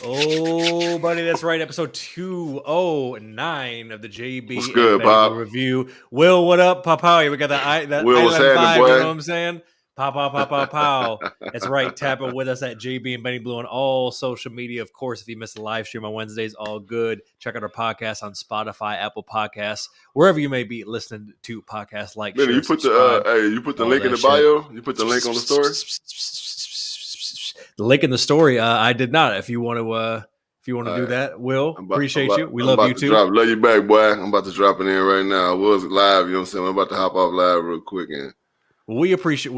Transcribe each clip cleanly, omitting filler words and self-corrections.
Oh, buddy, that's right. Episode 209 of the JB What's good, and Bob? Review. Will, what up, Pow? We got that Will, what's Island happening, vibe, boy? you know what I'm saying? Pow. That's right. Tap in with us at JB and Benny Blue on all social media. Of course, if you missed the live stream on Wednesdays, all good. Check out our podcast on Spotify, Apple Podcasts, wherever you may be listening to podcasts. Like, Man, share, you put subscribe, you put the all link in that the shit. bio. You put the link on the story. The link in the story. I did not. If you want to do that, Will, appreciate you. We love you too. Love you back, boy. I'm about to drop it in right now. I was live, you know what I'm saying? I'm about to hop off live real quick. And we appreciate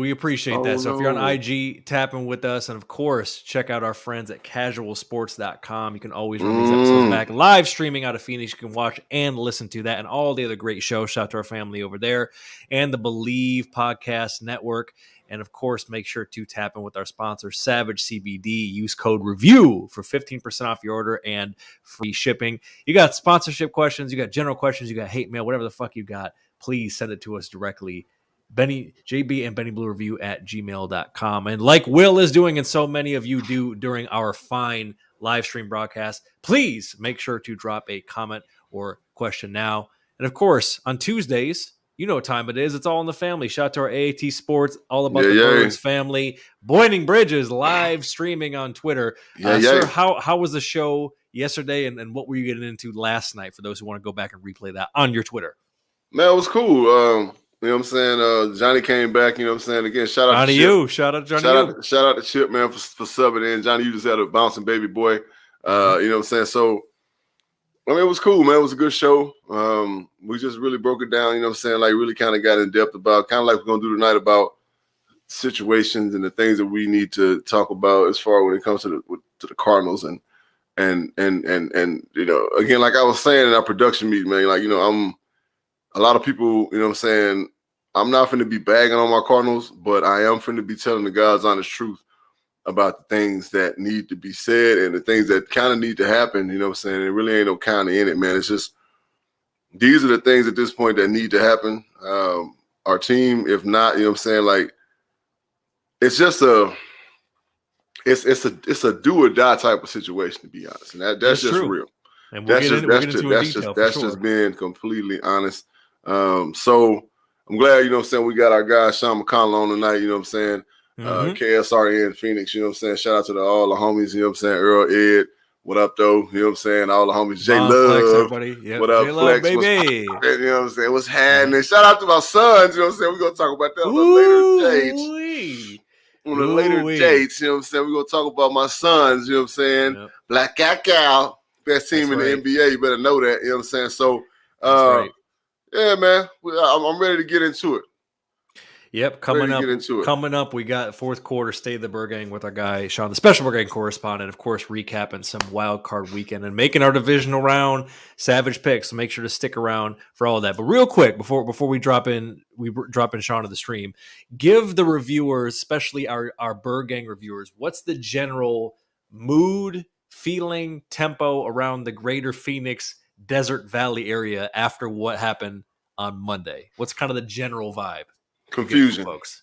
that. So if you're on IG, tapping with us, and of course, check out our friends at casualsports.com. You can always run these episodes back live streaming out of Phoenix. You can watch and listen to that and all the other great shows. Shout out to our family over there and the Believe Podcast Network. And of course, make sure to tap in with our sponsor, Savage CBD. Use code REVIEW for 15% off your order and free shipping. You got sponsorship questions, you got general questions, you got hate mail, whatever the fuck you got, please send it to us directly. JB and Benny Blue Review at gmail.com. And like Will is doing, and so many of you do during our fine live stream broadcast, please make sure to drop a comment or question now. And of course, on Tuesdays, you know what time it is. It's all in the family. Shout out to our AAT Sports, all about the Birds family. Boining Bridges live streaming on Twitter. Sir, how was the show yesterday, and what were you getting into last night for those who want to go back and replay that on your Twitter? Man, it was cool. You know what I'm saying? Johnny came back, you know what I'm saying? Again, shout out to Chip. Shout out to Johnny. Shout out to Chip, man, for subbing in. Johnny, you just had a bouncing baby boy. You know what I'm saying? So I mean, it was cool, man. It was a good show. We just really broke it down, you know what I'm saying? Like, really kind of got in depth about, kind of like we're going to do tonight, about situations and the things that we need to talk about as far when it comes to the Cardinals. And you know, again, like I was saying in our production meeting, man, like, you know, a lot of people, you know what I'm saying, I'm not finna be bagging on my Cardinals, but I am finna be telling the God's honest truth about the things that need to be said and the things that kind of need to happen, you know what I'm saying? It really ain't no kind of in it, man. It's just, these are the things at this point that need to happen. Our team, if not, you know what I'm saying, like, it's just it's a do or die type of situation, to be honest. And that's just true. real. And we'll that's just being completely honest. So I'm glad, you know what I'm saying, we got our guy Sean McConnell on tonight, you know what I'm saying? KSRN Phoenix, you know what I'm saying? Shout out to all the homies, you know what I'm saying? Earl, Ed, what up, though? You know what I'm saying? All the homies. J Love. Yep. What up, J-Love, Flex? baby. You know what I'm saying? What's happening? Shout out to my sons, you know what I'm saying? We're going to talk about that on the later dates. On the later dates, you know what I'm saying? We're going to talk about my sons, you know what I'm saying? Yep. Black Cow, best team in the NBA. You better know that, you know what I'm saying? So, yeah, man, I'm ready to get into it. Yep, coming up, we got fourth quarter State of the Birdgang with our guy Sean, the special Birdgang correspondent, of course, recapping some wild card weekend and making our divisional round savage picks. So make sure to stick around for all of that. But real quick, before we drop in Sean to the stream, give the reviewers, especially our Birdgang reviewers, what's the general mood, feeling, tempo around the greater Phoenix Desert Valley area after what happened on Monday? What's kind of the general vibe? Confusion, folks.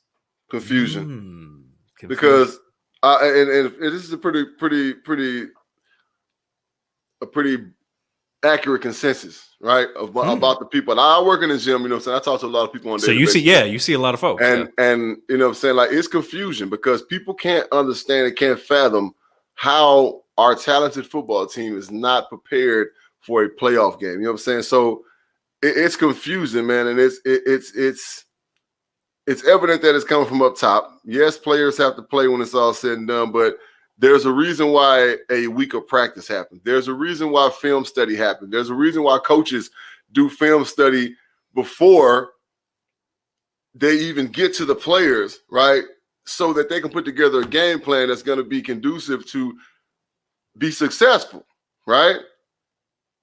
Confusion. Because and this is a pretty accurate consensus, right? About the people. And I work in the gym, you know what I'm saying? I talk to a lot of people on daily basis. You see a lot of folks. And you know what I'm saying? Like, it's confusion because people can't understand and can't fathom how our talented football team is not prepared for a playoff game. You know what I'm saying? So it's confusing, man, and it's evident that it's coming from up top. Yes, players have to play when it's all said and done, but there's a reason why a week of practice happens. There's a reason why film study happens. There's a reason why coaches do film study before they even get to the players, right? So that they can put together a game plan that's going to be conducive to be successful, right?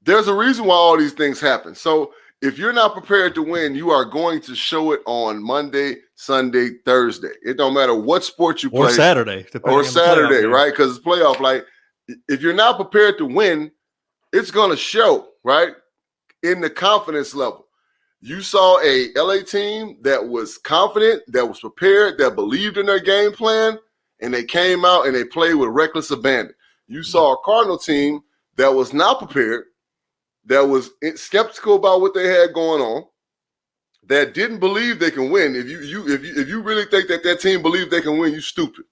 There's a reason why all these things happen. So if you're not prepared to win, you are going to show it on Monday, Sunday, Thursday. It don't matter what sport you play. Or Saturday, right? Because it's playoff. Like, if you're not prepared to win, it's going to show, right? In the confidence level. You saw a LA team that was confident, that was prepared, that believed in their game plan, and they came out and they played with reckless abandon. You saw a Cardinal team that was not prepared, that was skeptical about what they had going on, that didn't believe they can win. If you really think that team believed they can win, you stupid,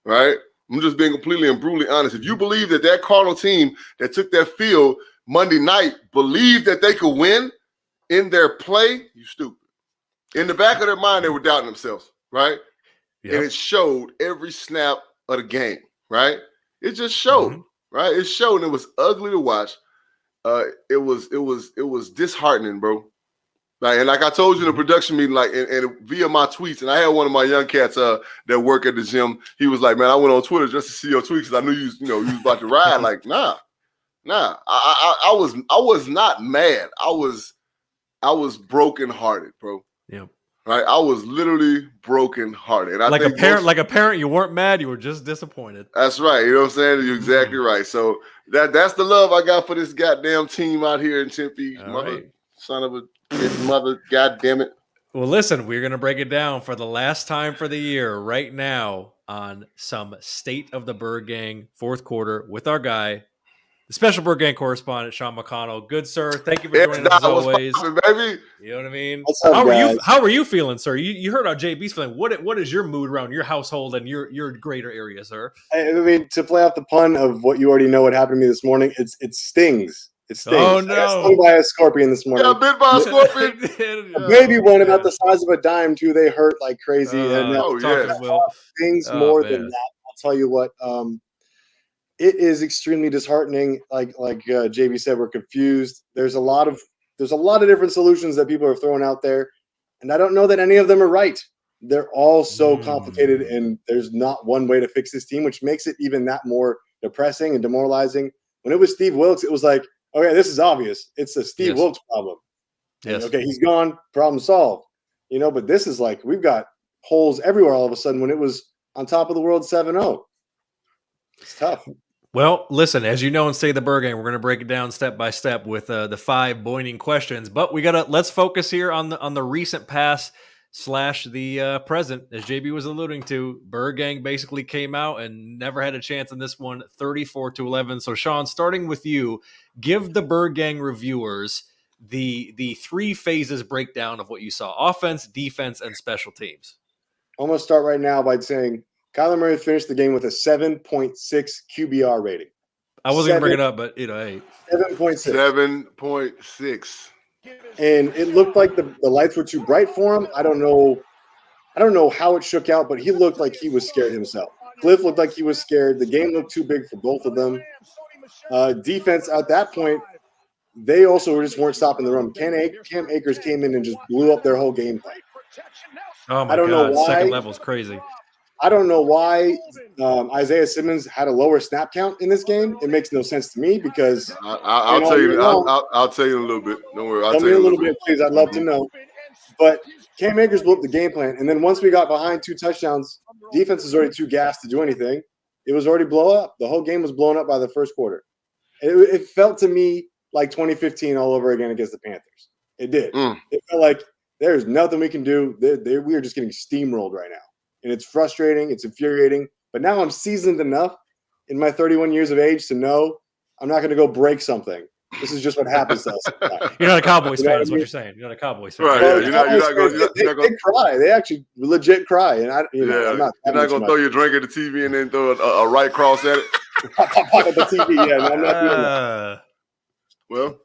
right? I'm just being completely and brutally honest. If you believe that Cardinal team that took that field Monday night believed that they could win in their play, you stupid. In the back of their mind, they were doubting themselves, right? Yep. And it showed every snap of the game, right? It just showed, right? It showed, and it was ugly to watch. It was disheartening, bro. And like I told you in the production meeting, like and via my tweets, and I had one of my young cats that work at the gym. He was like, "Man, I went on Twitter just to see your tweets because I knew you was about to ride." Like, nah. I was not mad. I was brokenhearted, bro. Yeah. Right. I was literally brokenhearted. And like a parent, you weren't mad. You were just disappointed. That's right. You know what I'm saying? You're exactly right. So that's the love I got for this goddamn team out here in Tempe. Son of a mother, goddamn it. Well, listen, we're gonna break it down for the last time for the year right now on some State of the Birdgang fourth quarter with our guy, the special Birdgang correspondent, Sean McConnell. Good sir, thank you for joining us as always. Baby. You know what I mean? What's up, how are you feeling, sir? You heard how JB's feeling. What is your mood around your household and your greater area, sir? I mean, to play off the pun of what you already know what happened to me this morning, it stings. It stings. Oh I got no! stung by a scorpion this morning. Yeah, bit by a scorpion. A baby one about the size of a dime too. They hurt like crazy. Yeah. Stings more than that. I'll tell you what. it is extremely disheartening. Like JB said, we're confused. There's a lot of different solutions that people are throwing out there, and I don't know that any of them are right. They're all so complicated, and there's not one way to fix this team, which makes it even that more depressing and demoralizing. When it was Steve Wilkes, it was like, okay, this is obvious. It's a Steve Wilkes problem. Yes. Okay, he's gone, problem solved. But this is like we've got holes everywhere all of a sudden when it was on top of the world 7-0. It's tough. Well, listen, as you know, in Say the Birdgang, we're going to break it down step by step with the 5 Boining questions. But let's focus here on the recent past / the present. As JB was alluding to, Birdgang basically came out and never had a chance in this one, 34-11. So, Sean, starting with you, give the Birdgang reviewers the 3 phases breakdown of what you saw: offense, defense, and special teams. I'm going to start right now by saying Kyler Murray finished the game with a 7.6 QBR rating. I wasn't going to bring it up, but hey. 7.6. 7.6. And it looked like the lights were too bright for him. I don't know how it shook out, but he looked like he was scared himself. Cliff looked like he was scared. The game looked too big for both of them. Defense at that point, they also just weren't stopping the run. Cam Akers came in and just blew up their whole game plan. Oh my God! Second level is crazy. I don't know why Isaiah Simmons had a lower snap count in this game. It makes no sense to me because I'll tell you. I'll tell you in a little bit. Don't worry. I'll tell you a little bit, please. I'd love to know. But Cam Akers blew up the game plan, and then once we got behind 2 touchdowns, defense was already too gassed to do anything. It was already blown up. The whole game was blown up by the first quarter. It felt to me like 2015 all over again against the Panthers. It did. It felt like there's nothing we can do. We are just getting steamrolled right now. And it's frustrating. It's infuriating. But now I'm seasoned enough in my 31 years of age to know I'm not going to go break something. This is just what happens to us. You're not a Cowboys fan, is what you're saying. You're not a Cowboys fan. Right. Well, You're not they cry. They actually legit cry. And you're not going to throw your drink at the TV and then throw a right cross at it? At the TV, yeah. I'm not doing that. Well,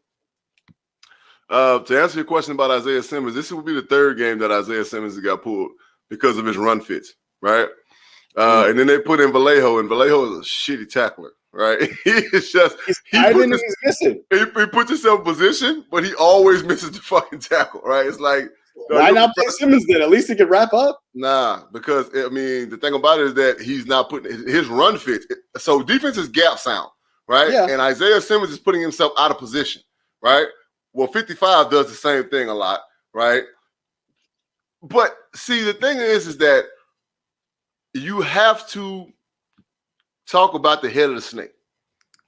to answer your question about Isaiah Simmons, this would be the 3rd game that Isaiah Simmons got pulled because of his run fits, right? And then they put in Vallejo, and Vallejo is a shitty tackler, right? He's missing. He puts himself in position, but he always misses the fucking tackle, right? It's like, why not play Simmons then? At least he could wrap up. Nah, because the thing about it is that he's not putting his run fits. So defense is gap sound, right? Yeah. And Isaiah Simmons is putting himself out of position, right? Well, 55 does the same thing a lot, right? But see, the thing is that you have to talk about the head of the snake,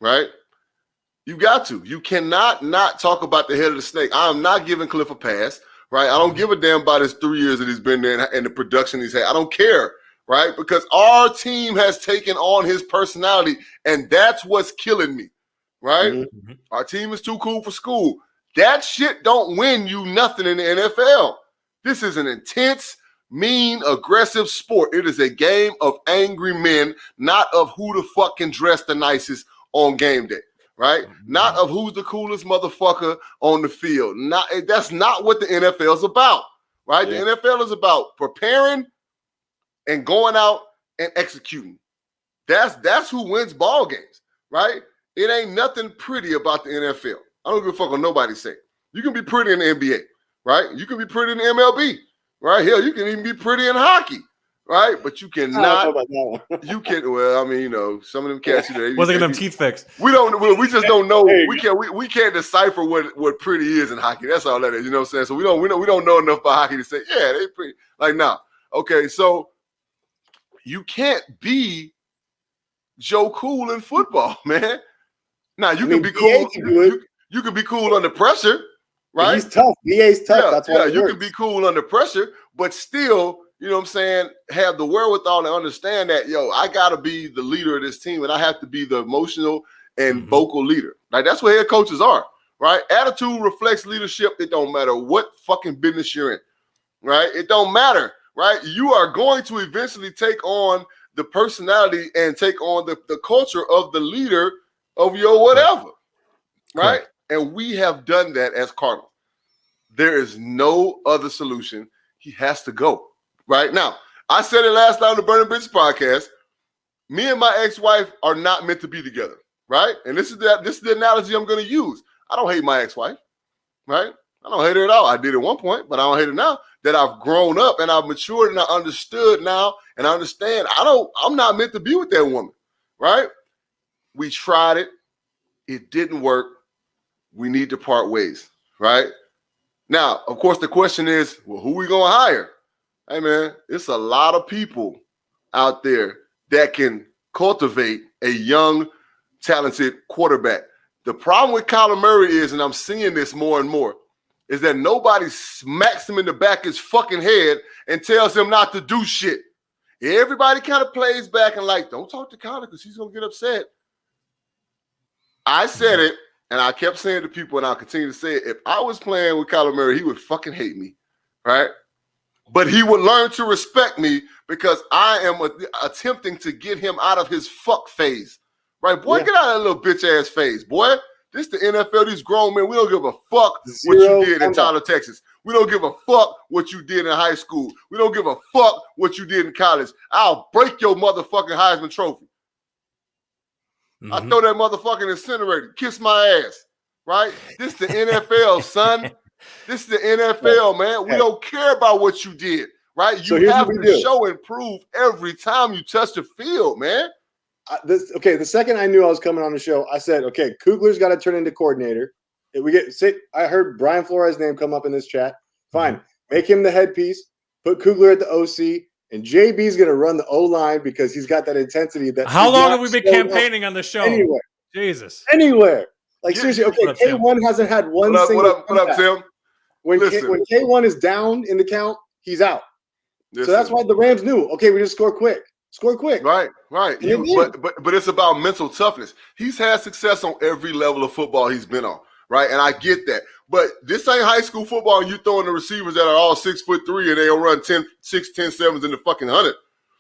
right? You got to. You cannot not talk about the head of the snake. I'm not giving Cliff a pass, right? I don't give a damn about his 3 years that he's been there and the production he's had. I don't care, right? Because our team has taken on his personality, and that's what's killing me, right? Mm-hmm. Our team is too cool for school. That shit don't win you nothing in the NFL. This is an intense, mean, aggressive sport. It is a game of angry men, not of who the fuck can dress the nicest on game day, right? Not of who's the coolest motherfucker on the field. That's not what the NFL is about, right? Yeah. The NFL is about preparing and going out and executing. That's who wins ball games, right? It ain't nothing pretty about the NFL. I don't give a fuck what nobody say. You can be pretty in the NBA, right? You can be pretty in the MLB, right? Hell, you can even be pretty in hockey, right? But you cannot. You can. Well, I mean, some of them cats. Wasn't them teeth fixed? We don't. We just don't know. We can't decipher what pretty is in hockey. That's all that is. You know what I'm saying? So we don't know enough about hockey to say, yeah, they pretty. Like, nah. Okay, so you can't be Joe Cool in football, man. Now you can be cool. You can be cool under pressure, right? He's tough. BA's tough. Yeah, that's why you can be cool under pressure, but still, you know what I'm saying, have the wherewithal to understand that, I got to be the leader of this team, and I have to be the emotional and vocal leader. Like, that's what head coaches are, right? Attitude reflects leadership. It don't matter what fucking business you're in, right? It don't matter, right? You are going to eventually take on the personality and take on the culture of the leader of your whatever, right? Correct. And we have done that as Cardinals. There is no other solution. He has to go right now. I said it last night on the Burning Bitch podcast. me and my ex-wife are not meant to be together, right? And this is the analogy I'm going to use. I don't hate my ex-wife, right? I don't hate her at all. I did at one point, but I don't hate her now that I've grown up and I've matured and I understood now and I understand. I'm not meant to be with that woman, right? We tried it. It didn't work. We need to part ways, right? Now, of course, the question is, well, who we going to hire? Hey, man, it's a lot of people out there that can cultivate a young, talented quarterback. The problem with Kyler Murray is, and I'm seeing this more and more, is that nobody smacks him in the back of his fucking head and tells him not to do shit. Everybody kind of plays back and like, don't talk to Kyler because he's going to get upset. I said it, and I kept saying to people, and I'll continue to say it. If I was playing with Kyler Murray, he would fucking hate me, right? But he would learn to respect me because I am attempting to get him out of his fuck phase, right? Boy, get out of that little bitch-ass phase, boy. This the NFL, these grown men. We don't give a fuck what you did in Tyler, Texas. We don't give a fuck what you did in high school. We don't give a fuck what you did in college. I'll break your motherfucking Heisman Trophy. Mm-hmm. I throw that motherfucking incinerator. Kiss my ass, right? This the NFL, son. This is the NFL, man. We don't care about what you did, right? You have to show and prove every time you touch the field, man. The second I knew I was coming on the show, I said, okay, Kugler's got to turn into coordinator. I heard Brian Flores' name come up in this chat. Fine. Make him the headpiece. Put Kugler at the OC. And JB's going to run the O-line because he's got that intensity. How long have we been campaigning on the show? Anywhere. Jesus. Anywhere. Like, seriously, okay, K1 hasn't had one single What up, Tim? When K1 is down in the count, he's out. So that's why the Rams knew, okay, we just score quick. Score quick. Right. But it's about mental toughness. He's had success on every level of football he's been on, right? And I get that. But this ain't high school football and you throwing the receivers that are all 6'3" and they'll run 10 sevens in the fucking 100.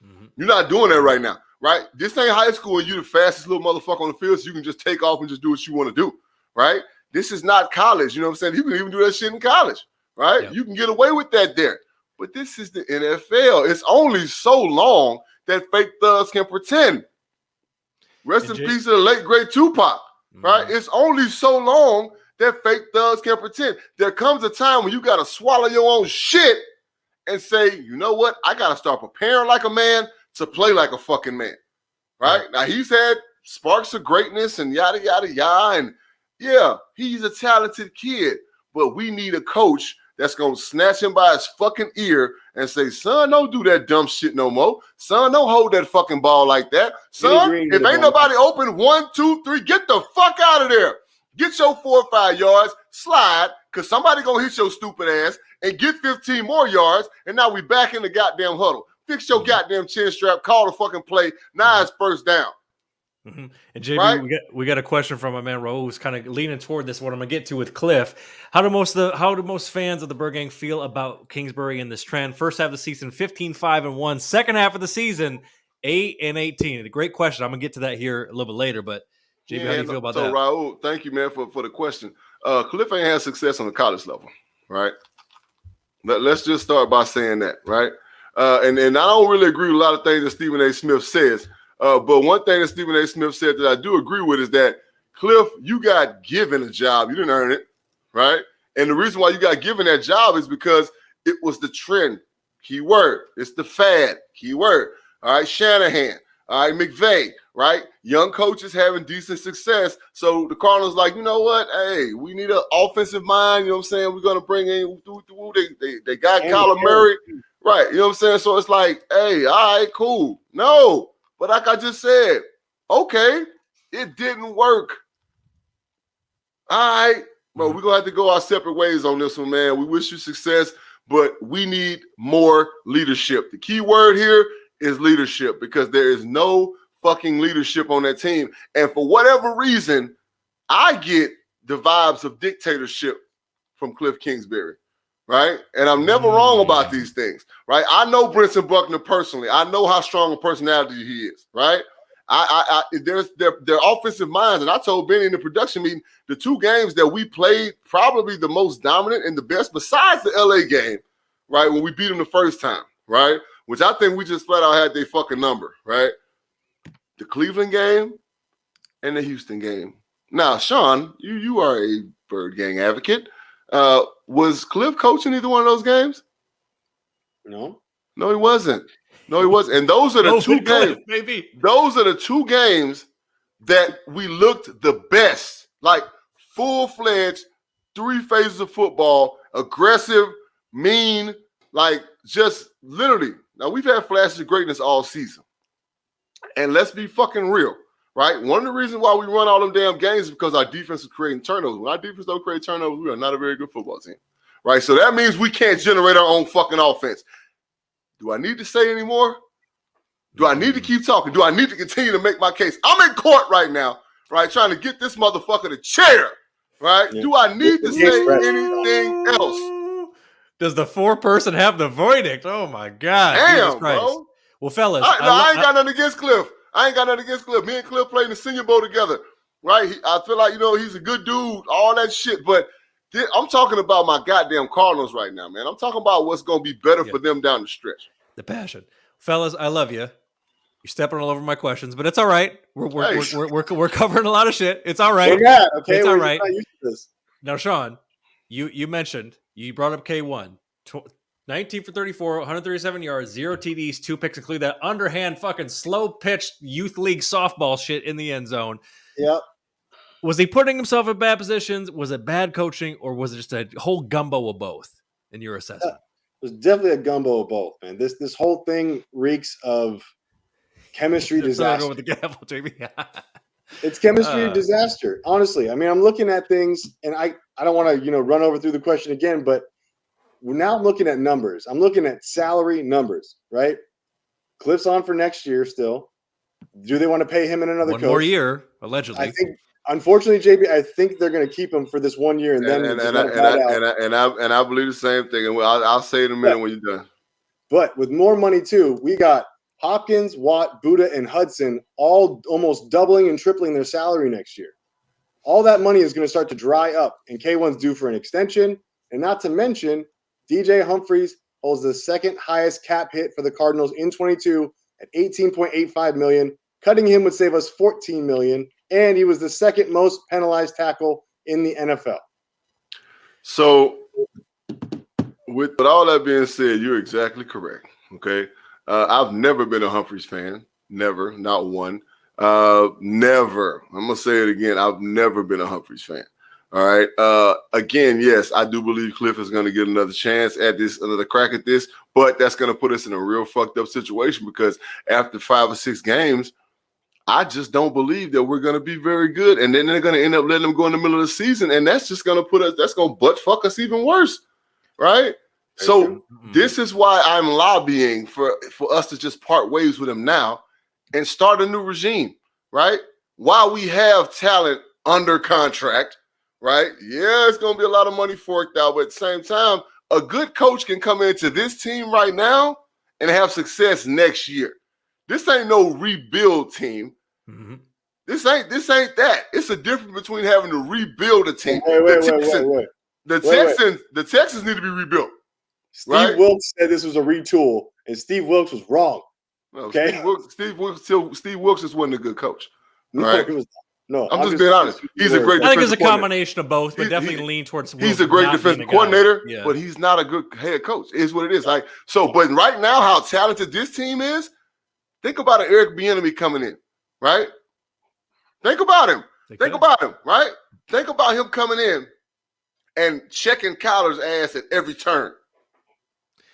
Mm-hmm. You're not doing that right now, right? This ain't high school and you the fastest little motherfucker on the field so you can just take off and just do what you want to do, right? This is not college. You know what I'm saying? You can even do that shit in college, right? Yep. You can get away with that there. But this is the NFL. It's only so long that fake thugs can pretend. Rest in peace to the late, great Tupac, right? It's only so long that fake thugs can pretend. There comes a time when you got to swallow your own shit and say, you know what? I got to start preparing like a man to play like a fucking man, right? Now, he's had sparks of greatness and yada, yada, yada. And yeah, he's a talented kid, but we need a coach that's going to snatch him by his fucking ear and say, son, don't do that dumb shit no more. Son, don't hold that fucking ball like that. Son, if ain't nobody open 1, 2, 3, get the fuck out of there. Get your 4 or 5 yards, slide, because somebody going to hit your stupid ass and get 15 more yards, and now we back in the goddamn huddle. Fix your goddamn chin strap, call the fucking play. Now it's first down. Mm-hmm. And JB, right? we got a question from my man Raul, who's kind of leaning toward this. What I'm gonna get to with Cliff. How do most fans of the Birdgang feel about Kingsbury in this trend? First half of the season, 15-5-1. Second half of the season, 8-18. A great question. I'm gonna get to that here a little bit later. But JB, how do you feel about that? So Raul, thank you, man, for the question. Cliff ain't had success on the college level, right? Let's just start by saying that, right? And I don't really agree with a lot of things that Stephen A. Smith says. But one thing that Stephen A. Smith said that I do agree with is that, Cliff, you got given a job. You didn't earn it, right? And the reason why you got given that job is because it was the trend. Key word. It's the fad. Key word. All right, Shanahan. All right, McVay, right? Young coaches having decent success. So the Cardinals like, you know what? Hey, we need an offensive mind. You know what I'm saying? We're going to bring in – they got Kyler Murray. Right, you know what I'm saying? So it's like, hey, all right, cool. No. But like I just said, okay, it didn't work. All right, bro, we're going to have to go our separate ways on this one, man. We wish you success, but we need more leadership. The key word here is leadership because there is no fucking leadership on that team. And for whatever reason, I get the vibes of dictatorship from Cliff Kingsbury. Right? And I'm never wrong about these things, right? I know Brinson Buckner personally. I know how strong a personality he is, right? There's their offensive minds. And I told Benny in the production meeting, the 2 games that we played probably the most dominant and the best besides the LA game, right? When we beat them the first time, right? Which I think we just flat out had their fucking number, right? the Cleveland game and the Houston game. Now, Sean, you are a Birdgang advocate. Was Cliff coaching either one of those games? No, he wasn't. And those are the two games. Maybe Those are the two games that we looked the best, like full-fledged, 3 phases of football, aggressive, mean, like just literally. Now, we've had flashes of greatness all season. And let's be fucking real, right? One of the reasons why we run all them damn games is because our defense is creating turnovers. When our defense don't create turnovers, we are not a very good football team, right? So that means we can't generate our own fucking offense. Do I need to say any more? Do I need to keep talking? Do I need to continue to make my case? I'm in court right now, right, trying to get this motherfucker to chair, right? Yeah. Do I need to say anything else? Does the 4-person have the verdict? Oh, my God. Damn, bro. Well, fellas. I ain't got nothing against Cliff. Me and Cliff played in the Senior Bowl together, right? I feel like, he's a good dude, all that shit. But I'm talking about my goddamn Cardinals right now, man. I'm talking about what's going to be better for them down the stretch. The passion. Fellas, I love you. You're stepping all over my questions, but it's all right. We're covering a lot of shit. It's all right. Okay, it's all right. Not used to this. Now, Sean, you mentioned, you brought up K1. 19 for 34, 137 yards, 0 TDs, 2 picks, including that underhand fucking slow-pitched youth league softball shit in the end zone. Yep. Was he putting himself in bad positions? Was it bad coaching? Or was it just a whole gumbo of both in your assessment? It was definitely a gumbo of both, man. This whole thing reeks of chemistry disaster. With the gavel, Jamie. It's chemistry disaster. Honestly, I mean, I'm looking at things, and I don't want to run over through the question again, but now I'm looking at numbers. I'm looking at salary numbers, right? Cliff's on for next year still. Do they want to pay him in another one more year, allegedly? I think, unfortunately, JB, I think they're going to keep him for this 1 year, and then I believe the same thing. And I'll say it in a minute when you're done. But with more money too, we got Hopkins, Watt, Buddha, and Hudson all almost doubling and tripling their salary next year. All that money is going to start to dry up, and K1's due for an extension. And not to mention, DJ Humphries holds the second highest cap hit for the Cardinals in 22 at $18.85 million. Cutting him would save us $14 million, and he was the second most penalized tackle in the NFL. So, with all that being said, you're exactly correct. Okay, I've never been a Humphries fan. Never, not one. Never. I'm gonna say it again. I've never been a Humphries fan. All right. Again, yes, I do believe Cliff is going to get another chance at this, another crack at this, but that's going to put us in a real fucked up situation because after 5 or 6 games, I just don't believe that we're going to be very good. And then they're going to end up letting them go in the middle of the season. And that's just going to that's going to butt fuck us even worse. Right. So this is why I'm lobbying for us to just part ways with him now and start a new regime. Right. While we have talent under contract. Right? Yeah, it's going to be a lot of money forked out, but at the same time, a good coach can come into this team right now and have success next year. This ain't no rebuild team. Mm-hmm. This ain't that. It's a difference between having to rebuild a team. Wait. The Texans need to be rebuilt. Steve Wilkes said this was a retool, and Steve Wilkes was wrong. No, okay? Steve Wilkes just wasn't a good coach. No, right? He was. No, I'm just being honest. He's a great. I think it's a combination of both, but definitely lean towards. He's a great defensive coordinator, but he's not a good head coach. Is what it is. Like so, but right now, how talented this team is. Think about an Eric Bieniemy coming in, right? Think about him. Think about him, right? Think about him coming in and checking Kyler's ass at every turn,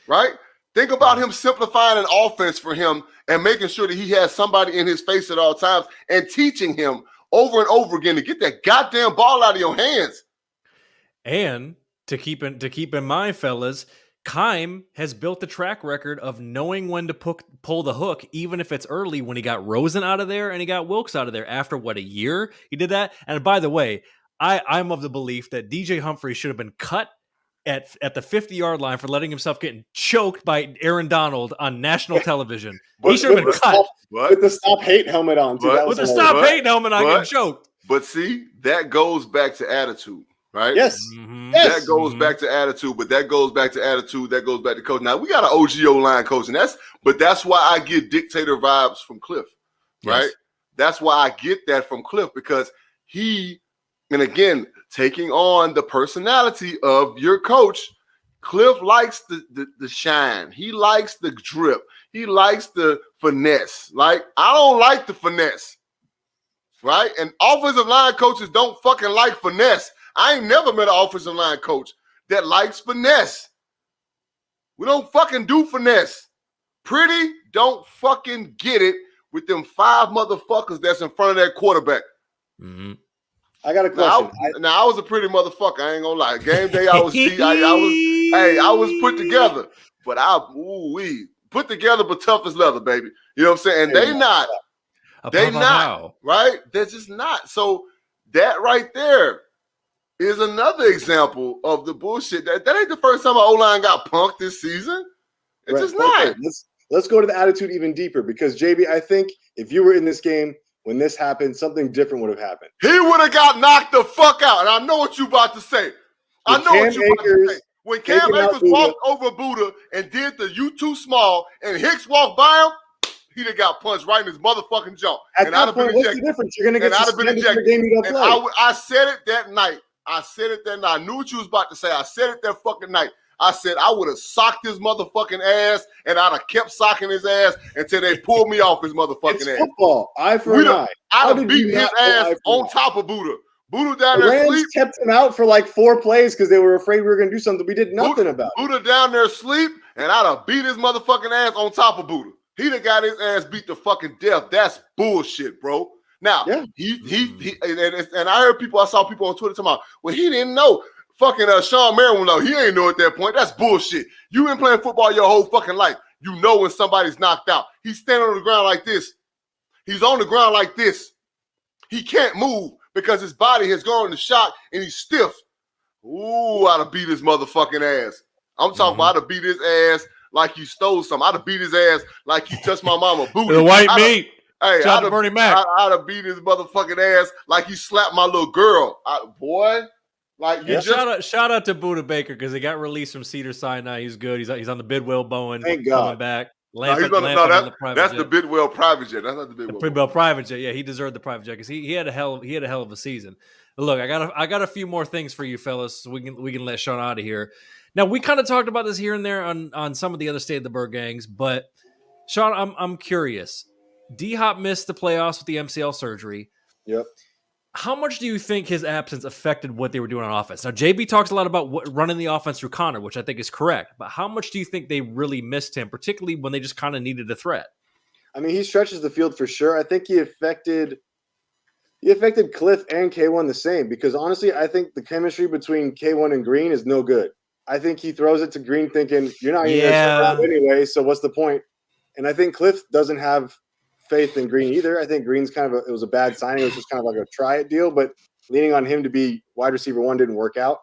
right? Think about him simplifying an offense for him and making sure that he has somebody in his face at all times and teaching him over and over again to get that goddamn ball out of your hands. And to keep in mind, fellas, Keim has built the track record of knowing when to pull the hook, even if it's early, when he got Rosen out of there and he got Wilkes out of there. After, a year? He did that? And by the way, I'm of the belief that DJ Humphries should have been cut at the 50-yard line for letting himself get choked by Aaron Donald on national television. He should have been cut. With the Stop Hate helmet on, too. With the Stop Hate helmet on, getting choked. But see, that goes back to attitude, right? Yes. Mm-hmm. That goes back to attitude, but that goes back to attitude. That goes back to coach. Now, we got an OGO line coach, and that's why I get dictator vibes from Cliff, right? Yes. That's why I get that from Cliff, because and again, taking on the personality of your coach, Cliff likes the shine. He likes the drip. He likes the finesse. Like, I don't like the finesse, right? And offensive line coaches don't fucking like finesse. I ain't never met an offensive line coach that likes finesse. We don't fucking do finesse. Pretty don't fucking get it with them 5 motherfuckers that's in front of that quarterback. Mm-hmm. I got a question. I was a pretty motherfucker. I ain't gonna lie. Game day, I was put together, but we put together, but tough as leather, baby. You know what I'm saying? And they not, right? They're just not. So that right there is another example of the bullshit. That ain't the first time our O-line got punked this season. It's just not. Let's go to the attitude even deeper, because JB, I think if you were in this game when this happened, something different would have happened. He would have got knocked the fuck out. And I know what you about to say. When Cam Akers walked over Buddha and did the "you too small" and Hicks walked by him, he'd have got punched right in his motherfucking jaw. At that point, what's the difference? You're going to get suspended for the game you don't play. I said it that night. I knew what you was about to say. I said it that fucking night. I said I would have socked his motherfucking ass, and I'd have kept socking his ass until they pulled me off his motherfucking ass. It's football. Eye for an eye. I'd have beat his ass on top of Buddha. Buddha down there sleep. Kept him out for like 4 plays because they were afraid we were going to do something we did nothing about. Buddha down there sleep, and I'd have beat his motherfucking ass on top of Buddha. He'd have got his ass beat to fucking death. That's bullshit, bro. Now, and I saw people on Twitter talking about, well, he didn't know. Fucking Sean Merrill, no, he ain't know at that point. That's bullshit. You been playing football your whole fucking life. You know when somebody's knocked out. He's standing on the ground like this. He's on the ground like this. He can't move because his body has gone into shock and he's stiff. Ooh, I'd have beat his motherfucking ass. I'm talking about I'd have beat his ass like he stole something. I'd have beat his ass like he touched my mama booty. The white meat. Hey, I'd have beat his motherfucking ass like he slapped my little girl. Boy. Like, shout out to Buddha Baker because he got released from Cedar Sinai. He's good. He's on the Bidwell Bowen. Thank God. Coming back. That's the Bidwell private jet. That's not the Bidwell private jet. Yeah, he deserved the private jet because he had a hell of a season. But look, I got a few more things for you fellas, so we can let Sean out of here. Now we kind of talked about this here and there on some of the other State of the Birdgangs, but Sean, I'm curious. D-Hop missed the playoffs with the MCL surgery. Yep. How much do you think his absence affected what they were doing on offense? Now, JB talks a lot about running the offense through Connor, which I think is correct. But how much do you think they really missed him, particularly when they just kind of needed a threat? I mean, he stretches the field for sure. I think he affected Cliff and K1 the same because, honestly, I think the chemistry between K1 and Green is no good. I think he throws it to Green thinking, you're not even around anyway, so what's the point? And I think Cliff doesn't have faith in Green either. I think Green's it was a bad signing. It was just kind of like a try it deal, but leaning on him to be wide receiver 1 didn't work out.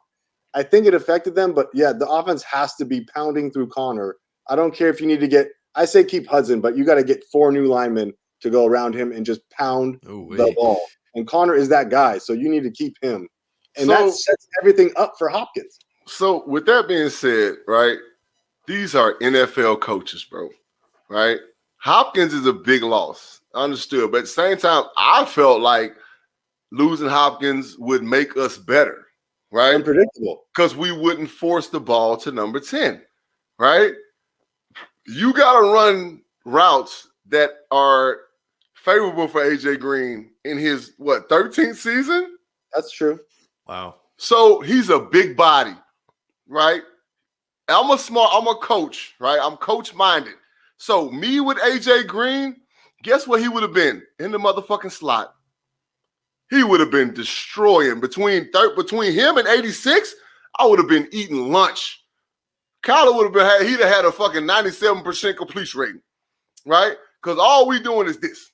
I think it affected them, but yeah, the offense has to be pounding through Connor. I don't care if you need to I say keep Hudson, but you got to get 4 new linemen to go around him and just pound the ball. And Connor is that guy, so you need to keep him. And that sets everything up for Hopkins. So with that being said, right, these are NFL coaches, bro, right? Hopkins is a big loss, understood. But at the same time, I felt like losing Hopkins would make us better, right? Unpredictable. Because we wouldn't force the ball to number 10, right? You got to run routes that are favorable for A.J. Green in his, 13th season? That's true. Wow. So he's a big body, right? I'm a coach, right? I'm coach-minded. So me with A.J. Green, guess what he would have been? In the motherfucking slot. He would have been destroying. Between him and 86, I would have been eating lunch. Kyler would have he'd have had a fucking 97% completion rating, right? Because all we doing is this.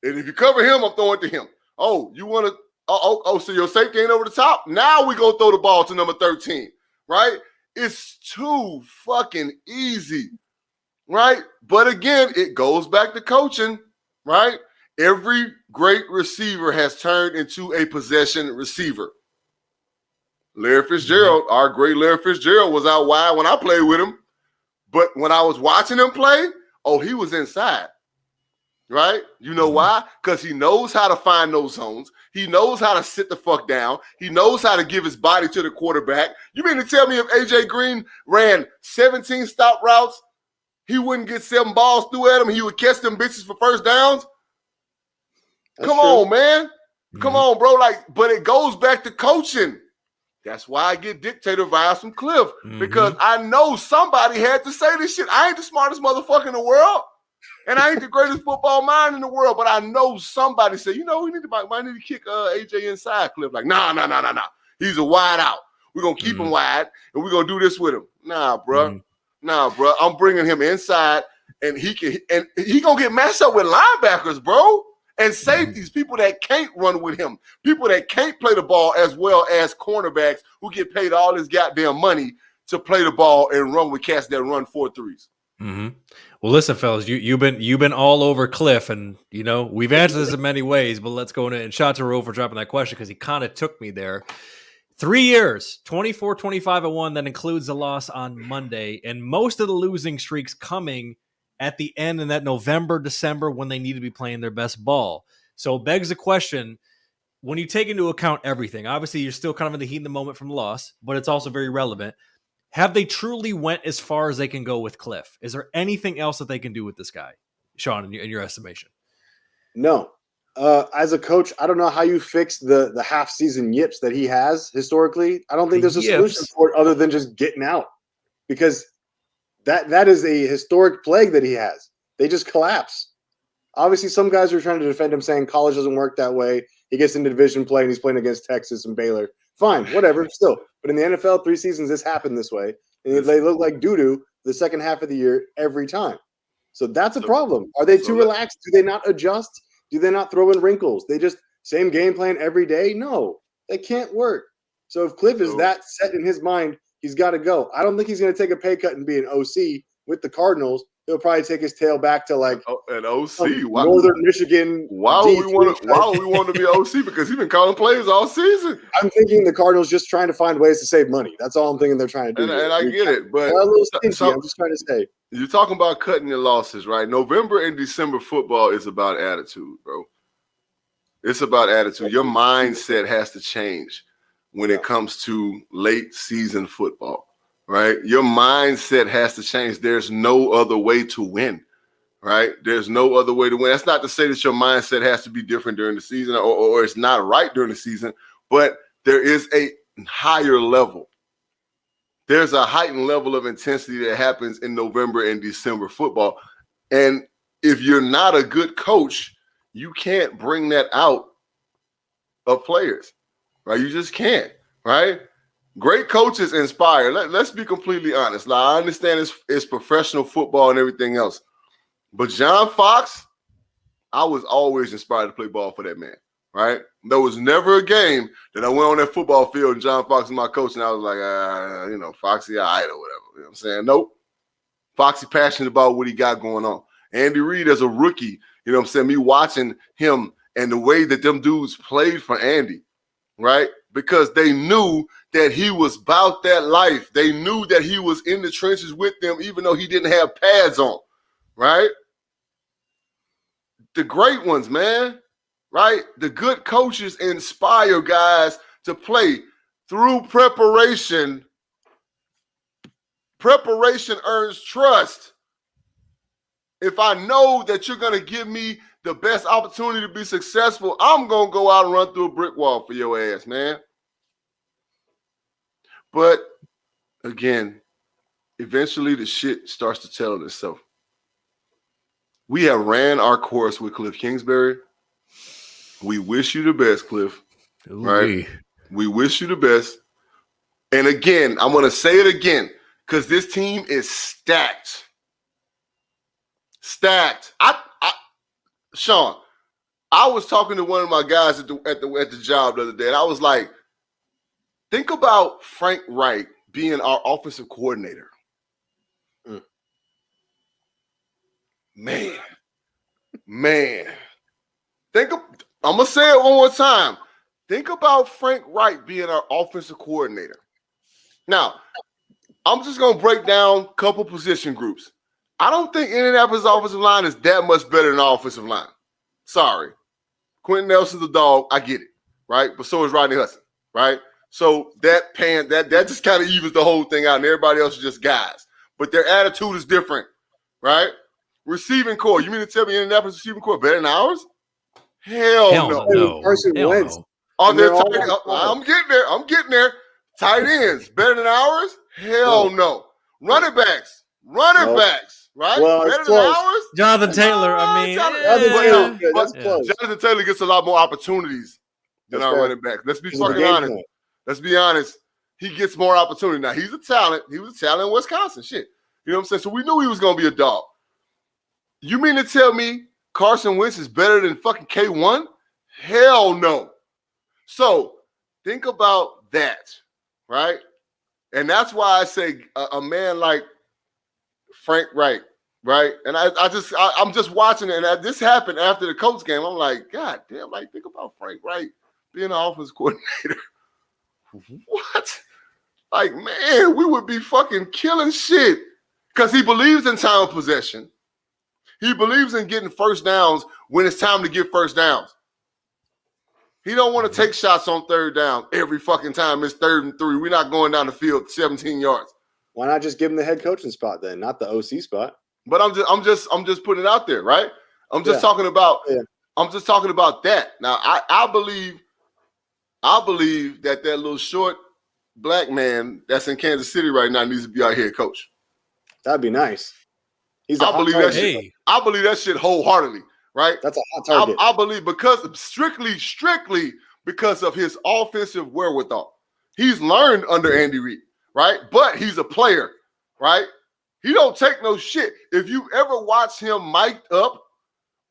And if you cover him, I'm throwing it to him. Oh, you want to, so your safety ain't over the top? Now we go throw the ball to number 13, right? It's too fucking easy. Right? But again, it goes back to coaching, right? Every great receiver has turned into a possession receiver. Larry Fitzgerald, our great Larry Fitzgerald was out wide when I played with him. But when I was watching him play, he was inside. right? You know why? Because he knows how to find those zones. He knows how to sit the fuck down. He knows how to give his body to the quarterback. You mean to tell me if AJ Green ran 17 stop routes, he wouldn't get 7 balls through at him and he would catch them bitches for first downs? Come on, man. Come on, bro. But it goes back to coaching. That's why I get dictator vibes from Cliff, because I know somebody had to say this shit. I ain't the smartest motherfucker in the world, and I ain't the greatest football mind in the world, but I know somebody said, we need to kick AJ inside. Cliff like, nah. He's a wide out. We're going to keep him wide, and we're going to do this with him. Nah, bro. I'm bringing him inside, and he going to get matched up with linebackers, bro. And safeties, people that can't run with him, people that can't play the ball as well as cornerbacks who get paid all this goddamn money to play the ball and run with cats that run 4.3s. Well, listen, fellas, you've been all over Cliff, and we've answered this in many ways, but let's go in and shout to Ro for dropping that question because he kind of took me there. 3 years, 24, 25-1, that includes the loss on Monday, and most of the losing streaks coming at the end in that November, December, when they need to be playing their best ball. So it begs the question, when you take into account everything, obviously you're still kind of in the heat of the moment from the loss, but it's also very relevant. Have they truly went as far as they can go with Cliff? Is there anything else that they can do with this guy, Sean, in your estimation? No. As a coach, I don't know how you fix the half-season yips that he has historically. I don't think there's a solution for it other than just getting out, because that is a historic plague that he has. They just collapse. Obviously, some guys are trying to defend him, saying college doesn't work that way. He gets into division play and he's playing against Texas and Baylor. Fine, whatever, still. But in the NFL, 3 seasons, this happened this way. And they look like doo-doo the second half of the year every time. So that's a problem. Are they too relaxed? Do they not adjust? Do they not throw in wrinkles? They just same game plan every day? No, that can't work. So if Cliff is that set in his mind, he's got to go. I don't think he's going to take a pay cut and be an OC with the Cardinals. He'll probably take his tail back to like an OC, Northern Michigan. Why would we want to be OC? Because he's been calling plays all season. I'm thinking the Cardinals just trying to find ways to save money. That's all I'm thinking they're trying to do. And I get it, but I'm just trying to say. You're talking about cutting your losses, right? November and December football is about attitude, bro. It's about attitude. Your mindset has to change when it comes to late season football. Right? Your mindset has to change. There's no other way to win, right? There's no other way to win. That's not to say that your mindset has to be different during the season or it's not right during the season, but there is a higher level. There's a heightened level of intensity that happens in November and December football. And if you're not a good coach, you can't bring that out of players, right? You just can't, right? Great coaches inspire. Let's be completely honest. Now, I understand it's professional football and everything else. But John Fox, I was always inspired to play ball for that man, right? There was never a game that I went on that football field and John Fox was my coach, and I was like, Foxy, all right, or whatever. You know what I'm saying? Nope. Foxy passionate about what he got going on. Andy Reid as a rookie, you know what I'm saying? Me watching him and the way that them dudes played for Andy, right? Because they knew that he was about that life. They knew that he was in the trenches with them, even though he didn't have pads on, right? The great ones, man, right? The good coaches inspire guys to play through preparation. Preparation earns trust. If I know that you're going to give me the best opportunity to be successful, I'm going to go out and run through a brick wall for your ass, man. But again, eventually the shit starts to tell on itself. We have ran our course with Cliff Kingsbury. We wish you the best, Cliff. Right? We wish you the best. And again, I'm going to say it again because this team is stacked. Stacked. Sean, I was talking to one of my guys at the job the other day, and I was like, think about Frank Wright being our offensive coordinator. Man. I'm going to say it one more time. Think about Frank Wright being our offensive coordinator. Now, I'm just going to break down a couple position groups. I don't think Indianapolis' offensive line is that much better than our offensive line. Sorry. Quentin Nelson's a dog. I get it, right? But so is Rodney Hudson, right? So that just kind of evens the whole thing out, and everybody else is just guys. But their attitude is different, right? Receiving core. You mean to tell me Indianapolis receiving core better than ours? Hell no. Carson Wentz. I'm getting there. Tight ends better than ours? Hell no. Running backs, right? Well, better than ours? Jonathan Taylor. I mean, Jonathan Taylor gets a lot more opportunities than our running back. Let's be fucking honest. Let's be honest. He gets more opportunity. Now, he's a talent. He was a talent in Wisconsin. Shit. You know what I'm saying? So we knew he was going to be a dog. You mean to tell me Carson Wentz is better than fucking K1? Hell no. So think about that, right? And that's why I say a man like Frank Reich, right? And I'm just watching it, and this happened after the Colts game. I'm like, God damn, like, think about Frank Reich being an offense coordinator. What? Like, man, we would be fucking killing shit because he believes in time of possession. He believes in getting first downs when it's time to get first downs. He don't want to take shots on third down every fucking time it's 3rd and 3. We're not going down the field 17 yards. Why not just give him the head coaching spot then, not the OC spot? But I'm just putting it out there, right? I'm just talking about that. Now I believe that little short black man that's in Kansas City right now needs to be our head coach. That'd be nice. I believe that shit wholeheartedly, right? That's a hot target. I believe because strictly because of his offensive wherewithal. He's learned under Andy Reid, right? But he's a player, right? He don't take no shit. If you ever watch him mic'd up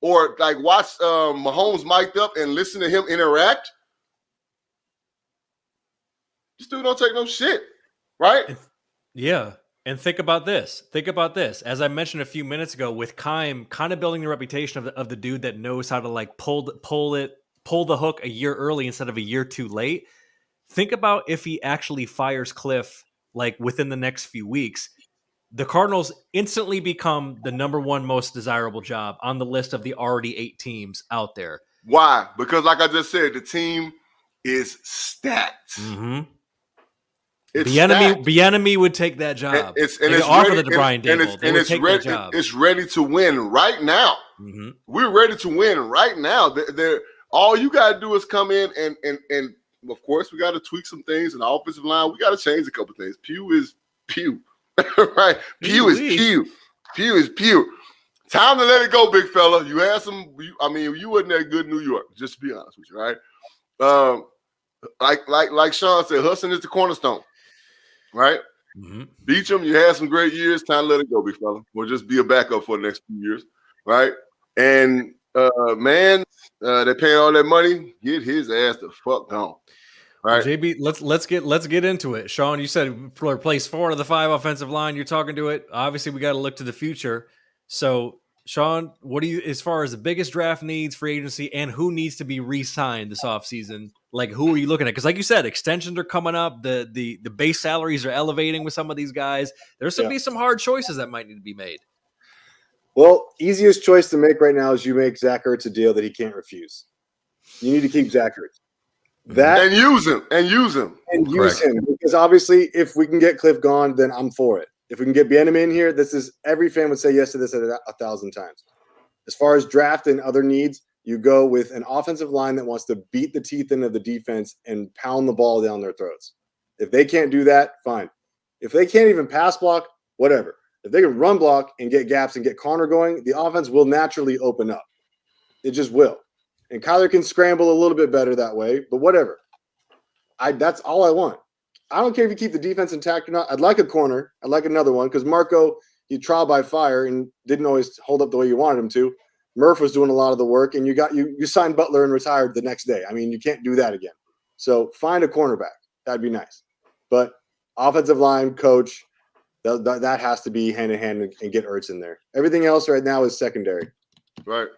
or like watch Mahomes mic'd up and listen to him interact, this dude don't take no shit, right? Yeah. And think about this. As I mentioned a few minutes ago, with Keim kind of building the reputation of the dude that knows how to like pull the hook a year early instead of a year too late. Think about if he actually fires Cliff like within the next few weeks. The Cardinals instantly become the number one most desirable job on the list of the already 8 teams out there. Why? Because like I just said, the team is stacked. Mm-hmm. Bieniemy would take that job. It's ready to win right now. Mm-hmm. We're ready to win right now. All you gotta do is come in and of course we got to tweak some things in the offensive line. We got to change a couple things. Pew is pew, right? Pew is pew. Pew is pew. Time to let it go, big fella. You had some. You wasn't that good in New York. Just to be honest with you, right? Like Sean said, Hudson is the cornerstone. Right? Mm-hmm. Beecham, you had some great years. Time to let it go, big fella. We'll just be a backup for the next few years, right? And they're paying all that money. Get his ass the fuck gone. Right, JB. Let's get into it. Sean, you said replace 4 out of the 5 offensive line. You're talking to it. Obviously, we got to look to the future. So, Sean, what do you, as far as the biggest draft needs, free agency, and who needs to be re-signed this offseason? Like, who are you looking at? Because like you said, extensions are coming up. The base salaries are elevating with some of these guys. There's going to be some hard choices that might need to be made. Well, easiest choice to make right now is you make Zach Ertz a deal that he can't refuse. You need to keep Zach Ertz. That and use him because obviously if we can get Cliff gone, then I'm for it. If we can get Bieniemy in here, every fan would say yes to this 1,000 times. As far as draft and other needs, you go with an offensive line that wants to beat the teeth into the defense and pound the ball down their throats. If they can't do that, fine. If they can't even pass block, whatever. If they can run block and get gaps and get corner going, the offense will naturally open up. It just will. And Kyler can scramble a little bit better that way, but whatever. That's all I want. I don't care if you keep the defense intact or not. I'd like a corner. I'd like another one because Marco, he trial by fire and didn't always hold up the way you wanted him to. Murph was doing a lot of the work, and you signed Butler and retired the next day. I mean, you can't do that again. So find a cornerback. That'd be nice. But offensive line, coach, that has to be hand in hand and get Ertz in there. Everything else right now is secondary. Right.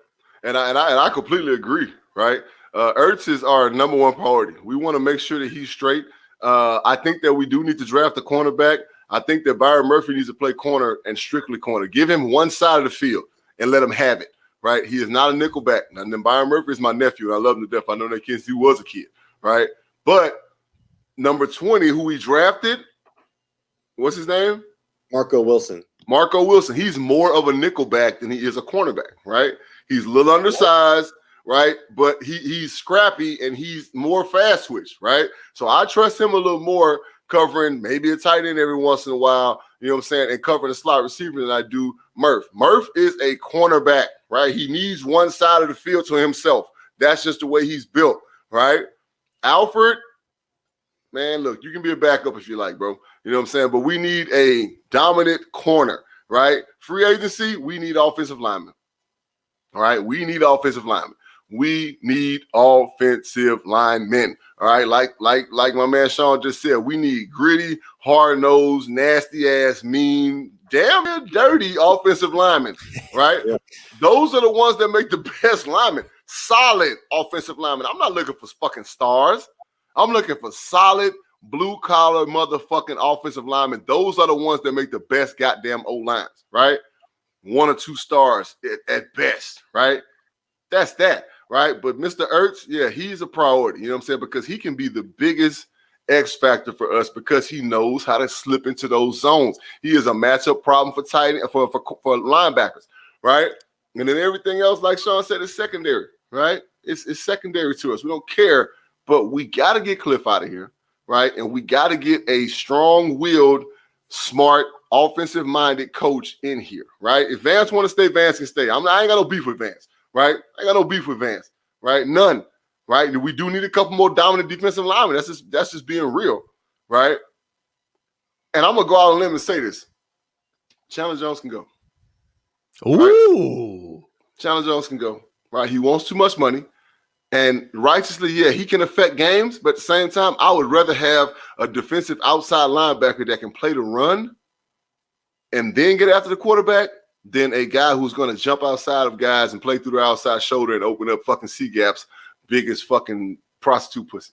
And I completely agree, right? Ertz is our number one priority. We want to make sure that he's straight. I think that we do need to draft a cornerback. I think that Byron Murphy needs to play corner and strictly corner. Give him one side of the field and let him have it, right? He is not a nickelback. And then Byron Murphy is my nephew, and I love him to death. I know that kid since he was a kid, right? But number 20, who we drafted, what's his name? Marco Wilson. Marco Wilson. He's more of a nickelback than he is a cornerback, right? He's a little undersized, right? But he's scrappy and he's more fast switch, right? So I trust him a little more covering maybe a tight end every once in a while, you know what I'm saying, and covering a slot receiver than I do Murph. Murph is a cornerback, right? He needs one side of the field to himself. That's just the way he's built, right? Alfred, man, look, you can be a backup if you like, bro. You know what I'm saying? But we need a dominant corner, right? Free agency, we need offensive linemen. All right, we need offensive linemen. We need offensive linemen. All right, like my man Sean just said, we need gritty, hard-nosed, nasty-ass, mean, damn near dirty offensive linemen, right? Yeah. Those are the ones that make the best linemen. Solid offensive linemen. I'm not looking for fucking stars. I'm looking for solid, blue-collar motherfucking offensive linemen. Those are the ones that make the best goddamn O-lines, right? 1 or 2 stars at best, right? That's that, right? But Mr. Ertz, yeah, he's a priority, you know what I'm saying? Because he can be the biggest X factor for us because he knows how to slip into those zones. He is a matchup problem for tight end, for linebackers, right? And then everything else, like Sean said, is secondary, right? It's secondary to us. We don't care, but we got to get Cliff out of here, right? And we got to get a strong-willed, smart, offensive-minded coach in here, right? If Vance want to stay, Vance can stay. I ain't got no beef with Vance, right? I ain't got no beef with Vance, right? None, right? We do need a couple more dominant defensive linemen. That's just being real, right? And I'm going to go out on a limb and say this. Chandler Jones can go. Ooh. Right? Chandler Jones can go, right? He wants too much money. And righteously, yeah, he can affect games, but at the same time, I would rather have a defensive outside linebacker that can play the run and then get after the quarterback than a guy who's going to jump outside of guys and play through the outside shoulder and open up fucking C-gaps, big as fucking prostitute pussy.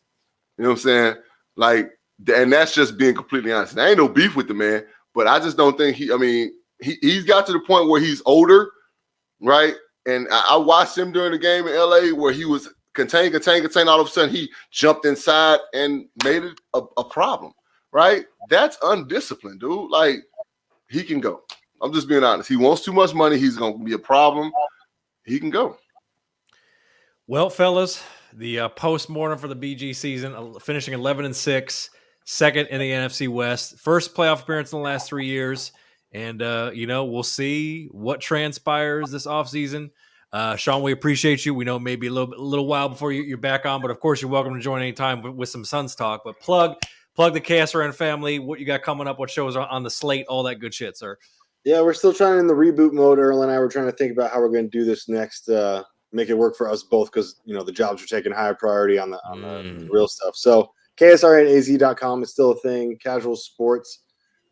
You know what I'm saying? Like, and that's just being completely honest. There ain't no beef with the man, but I just don't think he's got to the point where he's older, right? And I watched him during the game in LA where he was contain. All of a sudden, he jumped inside and made it a problem, right? That's undisciplined, dude. Like, he can go. I'm just being honest. He wants too much money. He's going to be a problem. He can go. Well, fellas, the post-mortem for the BG season, finishing 11-6, second in the NFC West, first playoff appearance in the last 3 years. And, we'll see what transpires this offseason. Sean, we appreciate you. We know maybe a little while before you're back on, but of course you're welcome to join anytime with some Suns talk. But plug the KSRN family, what you got coming up, what shows are on the slate, all that good shit, sir. Yeah, we're still trying in the reboot mode. Earl and I were trying to think about how we're going to do this next, make it work for us both because, the jobs are taking higher priority on the real stuff. So KSRNAZ.com is still a thing. Casual sports.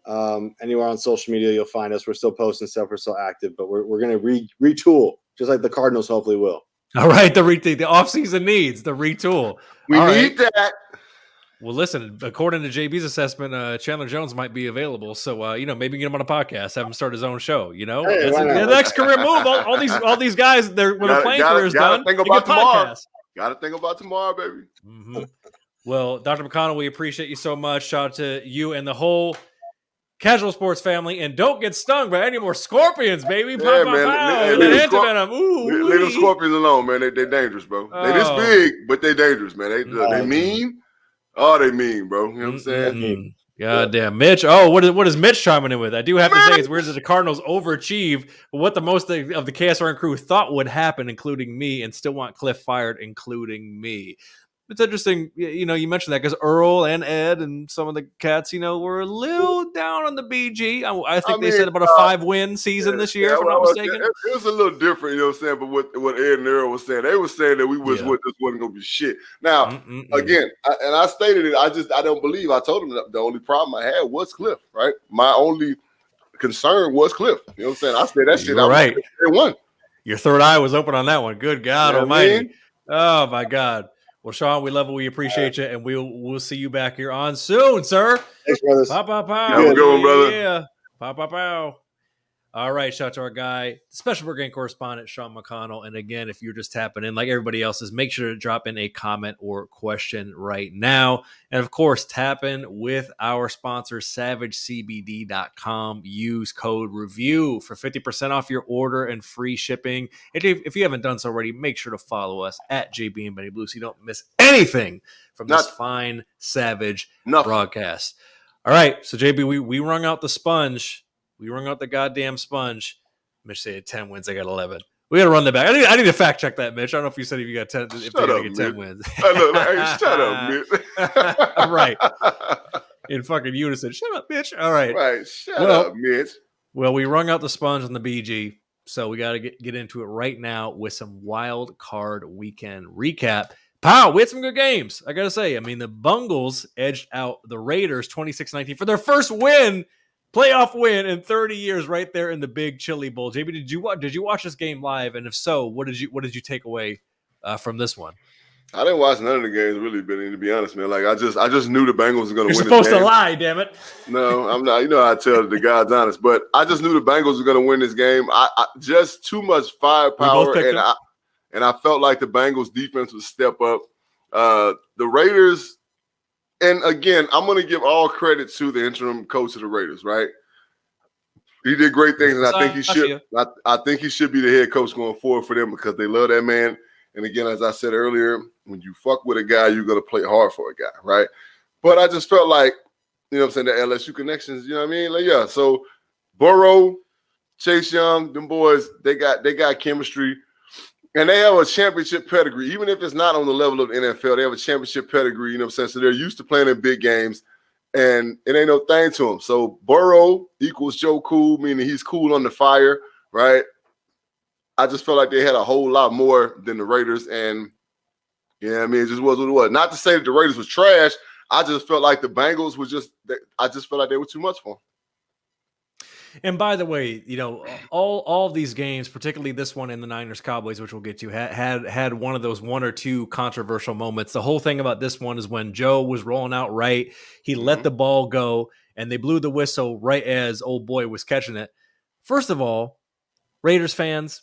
Anywhere on social media, you'll find us. We're still posting stuff. We're still active, but we're going to retool just like the Cardinals hopefully will. All right. The offseason needs the retool. We need that. Well, listen, according to JB's assessment, Chandler Jones might be available. So, maybe get him on a podcast, have him start his own show, Hey, that's the next career move. All these guys, when their playing career is done, think about tomorrow. Got to think about tomorrow, baby. Mm-hmm. Well, Dr. McConnell, we appreciate you so much. Shout out to you and the whole Casual Sports family. And don't get stung by any more scorpions, baby. Yeah, man. Leave them scorpions alone, man. They're dangerous, bro. They're this big, but they're dangerous, man. They mean. Oh, they mean, bro. You know what I'm saying? Mm-hmm. God damn, Mitch. Oh, what is Mitch chiming in with? I do have to say it's weird that the Cardinals overachieve what the most of the KSRN crew thought would happen, including me, and still want Cliff fired, including me. It's interesting, you mentioned that because Earl and Ed and some of the cats, were a little down on the BG. I think they said about a 5-win season this year, if I'm not mistaken. It was a little different, you know what I'm saying? But what Ed and Earl was saying, they were saying that this wasn't going to be shit. Now, again, I stated it. I don't believe. I told them that the only problem I had was Cliff, right? My only concern was Cliff. You know what I'm saying? I said that shit. You're right. They won. Your third eye was open on that one. Good God Almighty. Oh, my God. Well, Sean, we love it. We appreciate you, and we'll see you back here on soon, sir. Thanks, brothers. Pow, pow, pow. Have a good one, brother. Yeah. Pow, pow, pow. All right, shout out to our guy, special Birdgang correspondent, Sean McConnell. And again, if you're just tapping in like everybody else is, make sure to drop in a comment or question right now. And of course, tap in with our sponsor, SavageCBD.com. Use code REVIEW for 50% off your order and free shipping. And if you haven't done so already, make sure to follow us at JB and Benny Blue so you don't miss anything from this fine Savage broadcast. All right, so JB, we wrung out the sponge. We wrung out the goddamn sponge. Mitch said 10 wins. I got 11. We got to run that back. I need to fact check that, Mitch. I don't know if you said if you got 10. If they're going to get 10 wins. Shut up, Mitch. Right. In fucking unison. Shut up, Mitch. All right. Right. Shut up, Mitch. Well, we wrung out the sponge on the BG, so we got to get into it right now with some wild card weekend recap. Pow, we had some good games, I got to say. I mean, the Bungles edged out the Raiders 26-19 for their first playoff win in 30 years, right there in the Big Chili Bowl. JB, did you watch this game live? And if so, what did you take away from this one? I didn't watch none of the games, really, Benny, to be honest, man. Like I just knew the Bengals were going to win. You're supposed to lie, damn it. No, I'm not. You know, I tell the God's honest, but I just knew the Bengals were going to win this game. I just too much firepower, and I felt like the Bengals defense would step up. The Raiders. And again, I'm going to give all credit to the interim coach of the Raiders, right? He did great things, and I think he should. I think he should be the head coach going forward for them because they love that man. And again, as I said earlier, when you fuck with a guy, you're going to play hard for a guy, right? But I just felt like, you know what I'm saying, the LSU connections, you know what I mean? Like, yeah, so Burrow, Chase Young, them boys, they got chemistry. And they have a championship pedigree. Even if it's not on the level of the NFL, they have a championship pedigree, you know what I'm saying? So they're used to playing in big games, and it ain't no thing to them. So Burrow equals Joe Cool, meaning he's cool under fire, right? I just felt like they had a whole lot more than the Raiders, and, yeah, I mean, it just was what it was. Not to say that the Raiders was trash. I just felt like the Bengals were I just felt like they were too much for them. And by the way, you know, all of these games, particularly this one in the Niners Cowboys, which we'll get to, had one of those one or two controversial moments. The whole thing about this one is when Joe was rolling out right, he let the ball go, and they blew the whistle right as old boy was catching it. First of all, Raiders fans,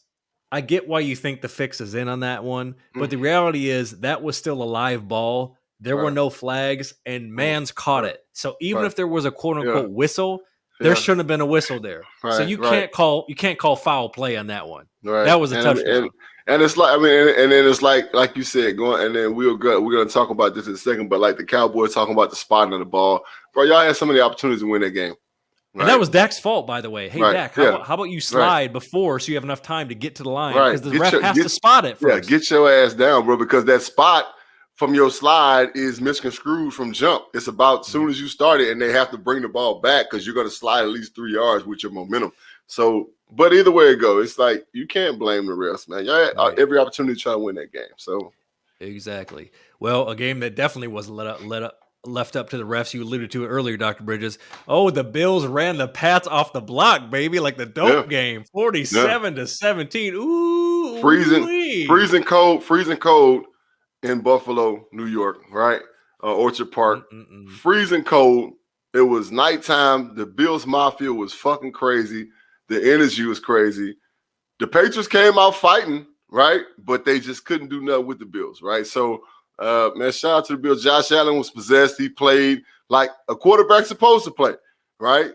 I get why you think the fix is in on that one, but the reality is that was still a live ball. There were no flags, and Mans caught it. So even if there was a quote unquote whistle, there shouldn't have been a whistle there. Right, so you can't call foul play on that one. Right. That was a touchdown. And it's like, I mean, and then it's like you said, and then we're going to talk about this in a second, but like the Cowboys talking about the spotting of the ball. Bro, y'all had so many opportunities to win that game. Right? And that was Dak's fault, by the way. Hey, Dak, how about you slide before so you have enough time to get to the line? Because the ref has to spot it first. Yeah, get your ass down, bro, because that spot from your slide is misconstrued from jump. It's about as soon as you start it, and they have to bring the ball back because you're going to slide at least 3 yards with your momentum. So, but either way it goes, it's like you can't blame the refs, man. Y'all had every opportunity to try to win that game. So, exactly. Well, a game that definitely was left up to the refs. You alluded to it earlier, Dr. Bridges. Oh, the Bills ran the Pats off the block, baby, like the dope game, 47-17. Ooh, freezing cold. In Buffalo, New York, right? Orchard Park. Freezing cold. It was nighttime. The Bills Mafia was fucking crazy. The energy was crazy. The Patriots came out fighting, right? But they just couldn't do nothing with the Bills, right? So, man, shout out to the Bills. Josh Allen was possessed. He played like a quarterback's supposed to play, right?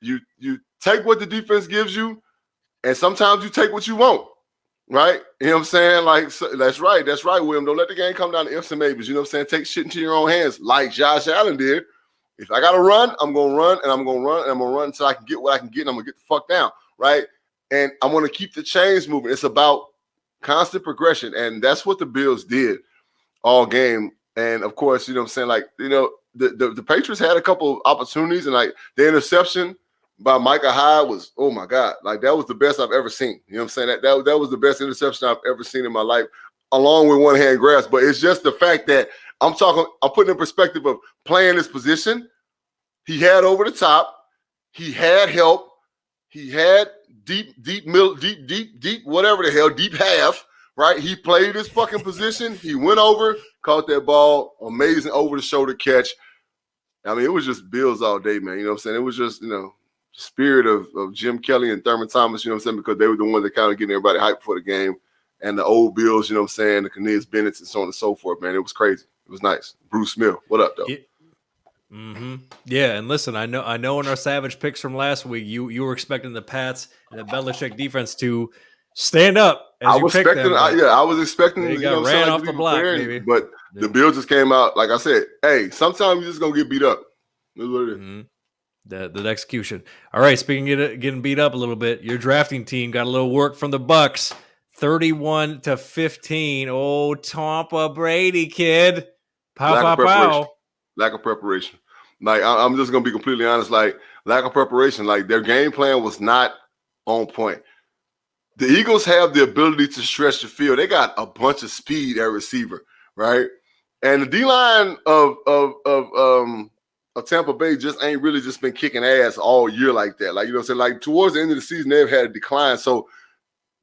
You take what the defense gives you, and sometimes you take what you want. Right? You know what I'm saying? Like, so, that's right, William. Don't let the game come down to ifs and maybes. You know what I'm saying? Take shit into your own hands like Josh Allen did. If I got to run, I'm going to run, and I'm going to run, and I'm going to run until I can get what I can get, and I'm going to get the fuck down, right? And I'm going to keep the chains moving. It's about constant progression, and that's what the Bills did all game. And, of course, you know what I'm saying? Like, you know, the Patriots had a couple of opportunities, and, like, the interception by Micah Hyde was, oh my God, like that was the best I've ever seen. You know what I'm saying? That was the best interception I've ever seen in my life, along with one hand grasp. But it's just the fact that I'm putting in perspective of playing this position. He had over the top, he had help, he had deep whatever the hell, deep half, right? He played his fucking position. He went over, caught that ball, amazing over-the-shoulder catch. I mean, it was just Bills all day, man. You know what I'm saying? It was just, spirit of Jim Kelly and Thurman Thomas, you know what I'm saying? Because they were the ones that kind of getting everybody hyped for the game. And the old Bills, you know what I'm saying? The Cornelius Bennett's and so on and so forth, man. It was crazy. It was nice. Bruce Smith, what up, though? Yeah, and listen, I know in our Savage picks from last week, you were expecting the Pats and the Belichick defense to stand up. I was expecting they got ran off the block, baby. But the Bills just came out, like I said, hey, sometimes you're just going to get beat up. That's what it is. The execution. All right, speaking of getting beat up a little bit, your drafting team got a little work from the Bucks, 31-15. Oh, Tampa Brady, kid. Pow. Lack of preparation. Like, I'm just going to be completely honest, like, lack of preparation. Like, their game plan was not on point. The Eagles have the ability to stretch the field. They got a bunch of speed at receiver, right? And the D-line of Tampa Bay just ain't really just been kicking ass all year like that. Like, you know what I'm saying? Like, towards the end of the season, they've had a decline. So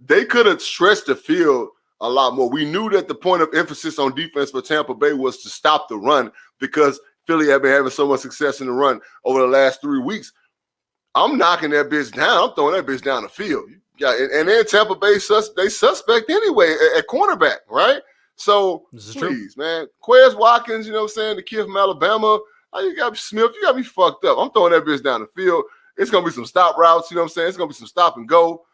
they could have stretched the field a lot more. We knew that the point of emphasis on defense for Tampa Bay was to stop the run because Philly had been having so much success in the run over the last 3 weeks. I'm knocking that bitch down. I'm throwing that bitch down the field. Yeah, and then Tampa Bay, they suspect anyway at cornerback, right? So, please, man. Quez Watkins, you know what I'm saying? The kid from Alabama. You got me Smith. You got me fucked up. I'm throwing that bitch down the field. It's going to be some stop routes, you know what I'm saying? It's going to be some stop and go.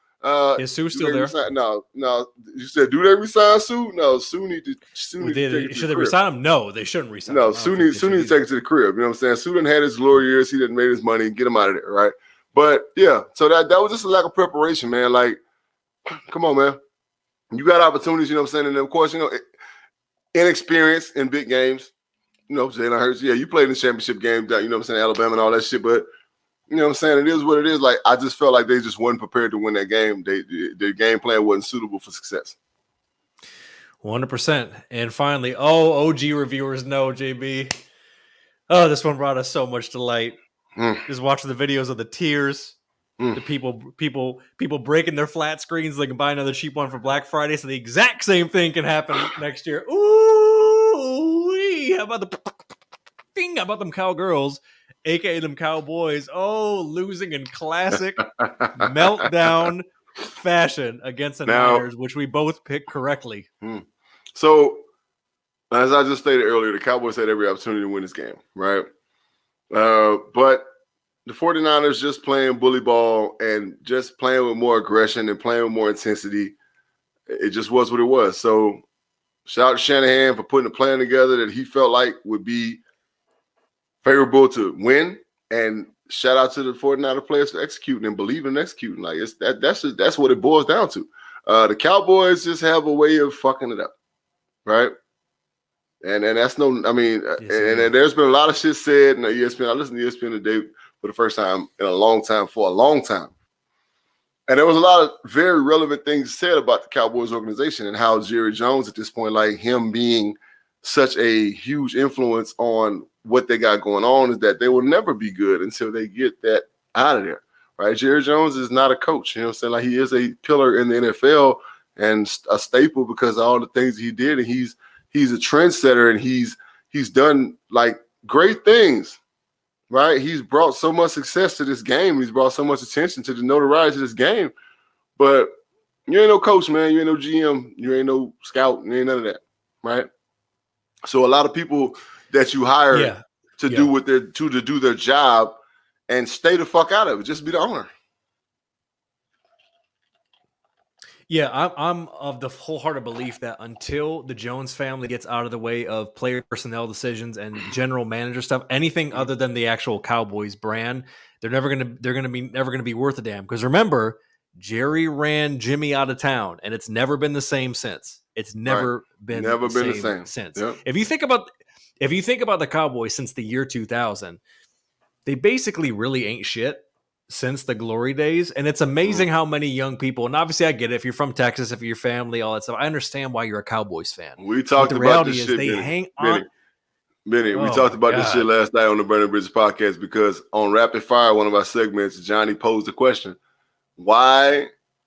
Is Sue still there? No. You said, do they resign Sue? No, Sue need to take it to Should they resign him? No, they shouldn't resign him. No, Sue needs to take it to the crib. You know what I'm saying? Sue done had his glory years. He done made his money. Get him out of there, right? But, yeah, so that was just a lack of preparation, man. Like, come on, man. You got opportunities, you know what I'm saying? And, of course, inexperience in big games. Jalen Hurts, yeah, you played in the championship game, you know what I'm saying, Alabama and all that shit, but, you know what I'm saying, it is what it is. Like, I just felt like they just weren't prepared to win that game. Their game plan wasn't suitable for success. 100%. And finally, OG reviewers know, JB. Oh, this one brought us so much delight. Just watching the videos of the tears, the people breaking their flat screens so they can buy another cheap one for Black Friday so the exact same thing can happen next year. Ooh, how about them cowgirls, aka them Cowboys? Oh, losing in classic meltdown fashion against the Niners, which we both picked correctly. So, as I just stated earlier, the Cowboys had every opportunity to win this game, right? But the 49ers just playing bully ball and just playing with more aggression and playing with more intensity. It just was what it was. So, shout out to Shanahan for putting a plan together that he felt like would be favorable to win, and shout out to the 49er players for executing and believing and executing. Like that's what it boils down to. The Cowboys just have a way of fucking it up, right? And that's and there's been a lot of shit said in ESPN. I listened to ESPN today for the first time in a long time, and there was a lot of very relevant things said about the Cowboys organization and how Jerry Jones at this point, like him being such a huge influence on what they got going on, is that they will never be good until they get that out of there, right? Jerry Jones is not a coach, you know what I'm saying? Like, he is a pillar in the NFL and a staple because of all the things he did, and he's a trendsetter, and he's done like great things, right? He's brought so much success to this game. He's brought so much attention to the notoriety of this game. But you ain't no coach, man. You ain't no GM. You ain't no scout. You ain't none of that, right? So a lot of people that you hire to do their job and stay the fuck out of it. Just be the owner. Yeah, I'm of the wholehearted belief that until the Jones family gets out of the way of player personnel decisions and general manager stuff, anything other than the actual Cowboys brand, they're never gonna be worth a damn. Because remember, Jerry ran Jimmy out of town, and it's never been the same since. It's never been the same since. Yep. If you think about the Cowboys since the year 2000, they basically really ain't shit since the glory days. And it's amazing how many young people, and obviously I get it, if you're from Texas, if you're your family, all that stuff, I understand why you're a Cowboys fan. We talked about this shit, Benny, we talked about this shit last night on the Burning Bridges podcast, because on Rapid Fire, one of our segments, Johnny posed the question, why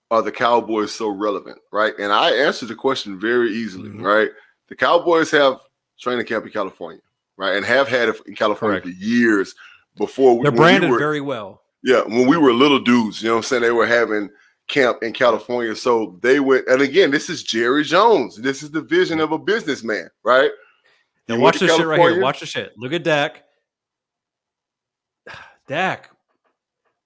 are the Cowboys so relevant, right? And I answered the question very easily, right? The Cowboys have training camp in California, right? And have had it in California Correct. for years before. They're branded very well. Yeah, when we were little dudes, you know what I'm saying? They were having camp in California. So they went, and again, this is Jerry Jones. This is the vision of a businessman, right? Now watch this shit right here. Watch the shit. Look at Dak. Dak,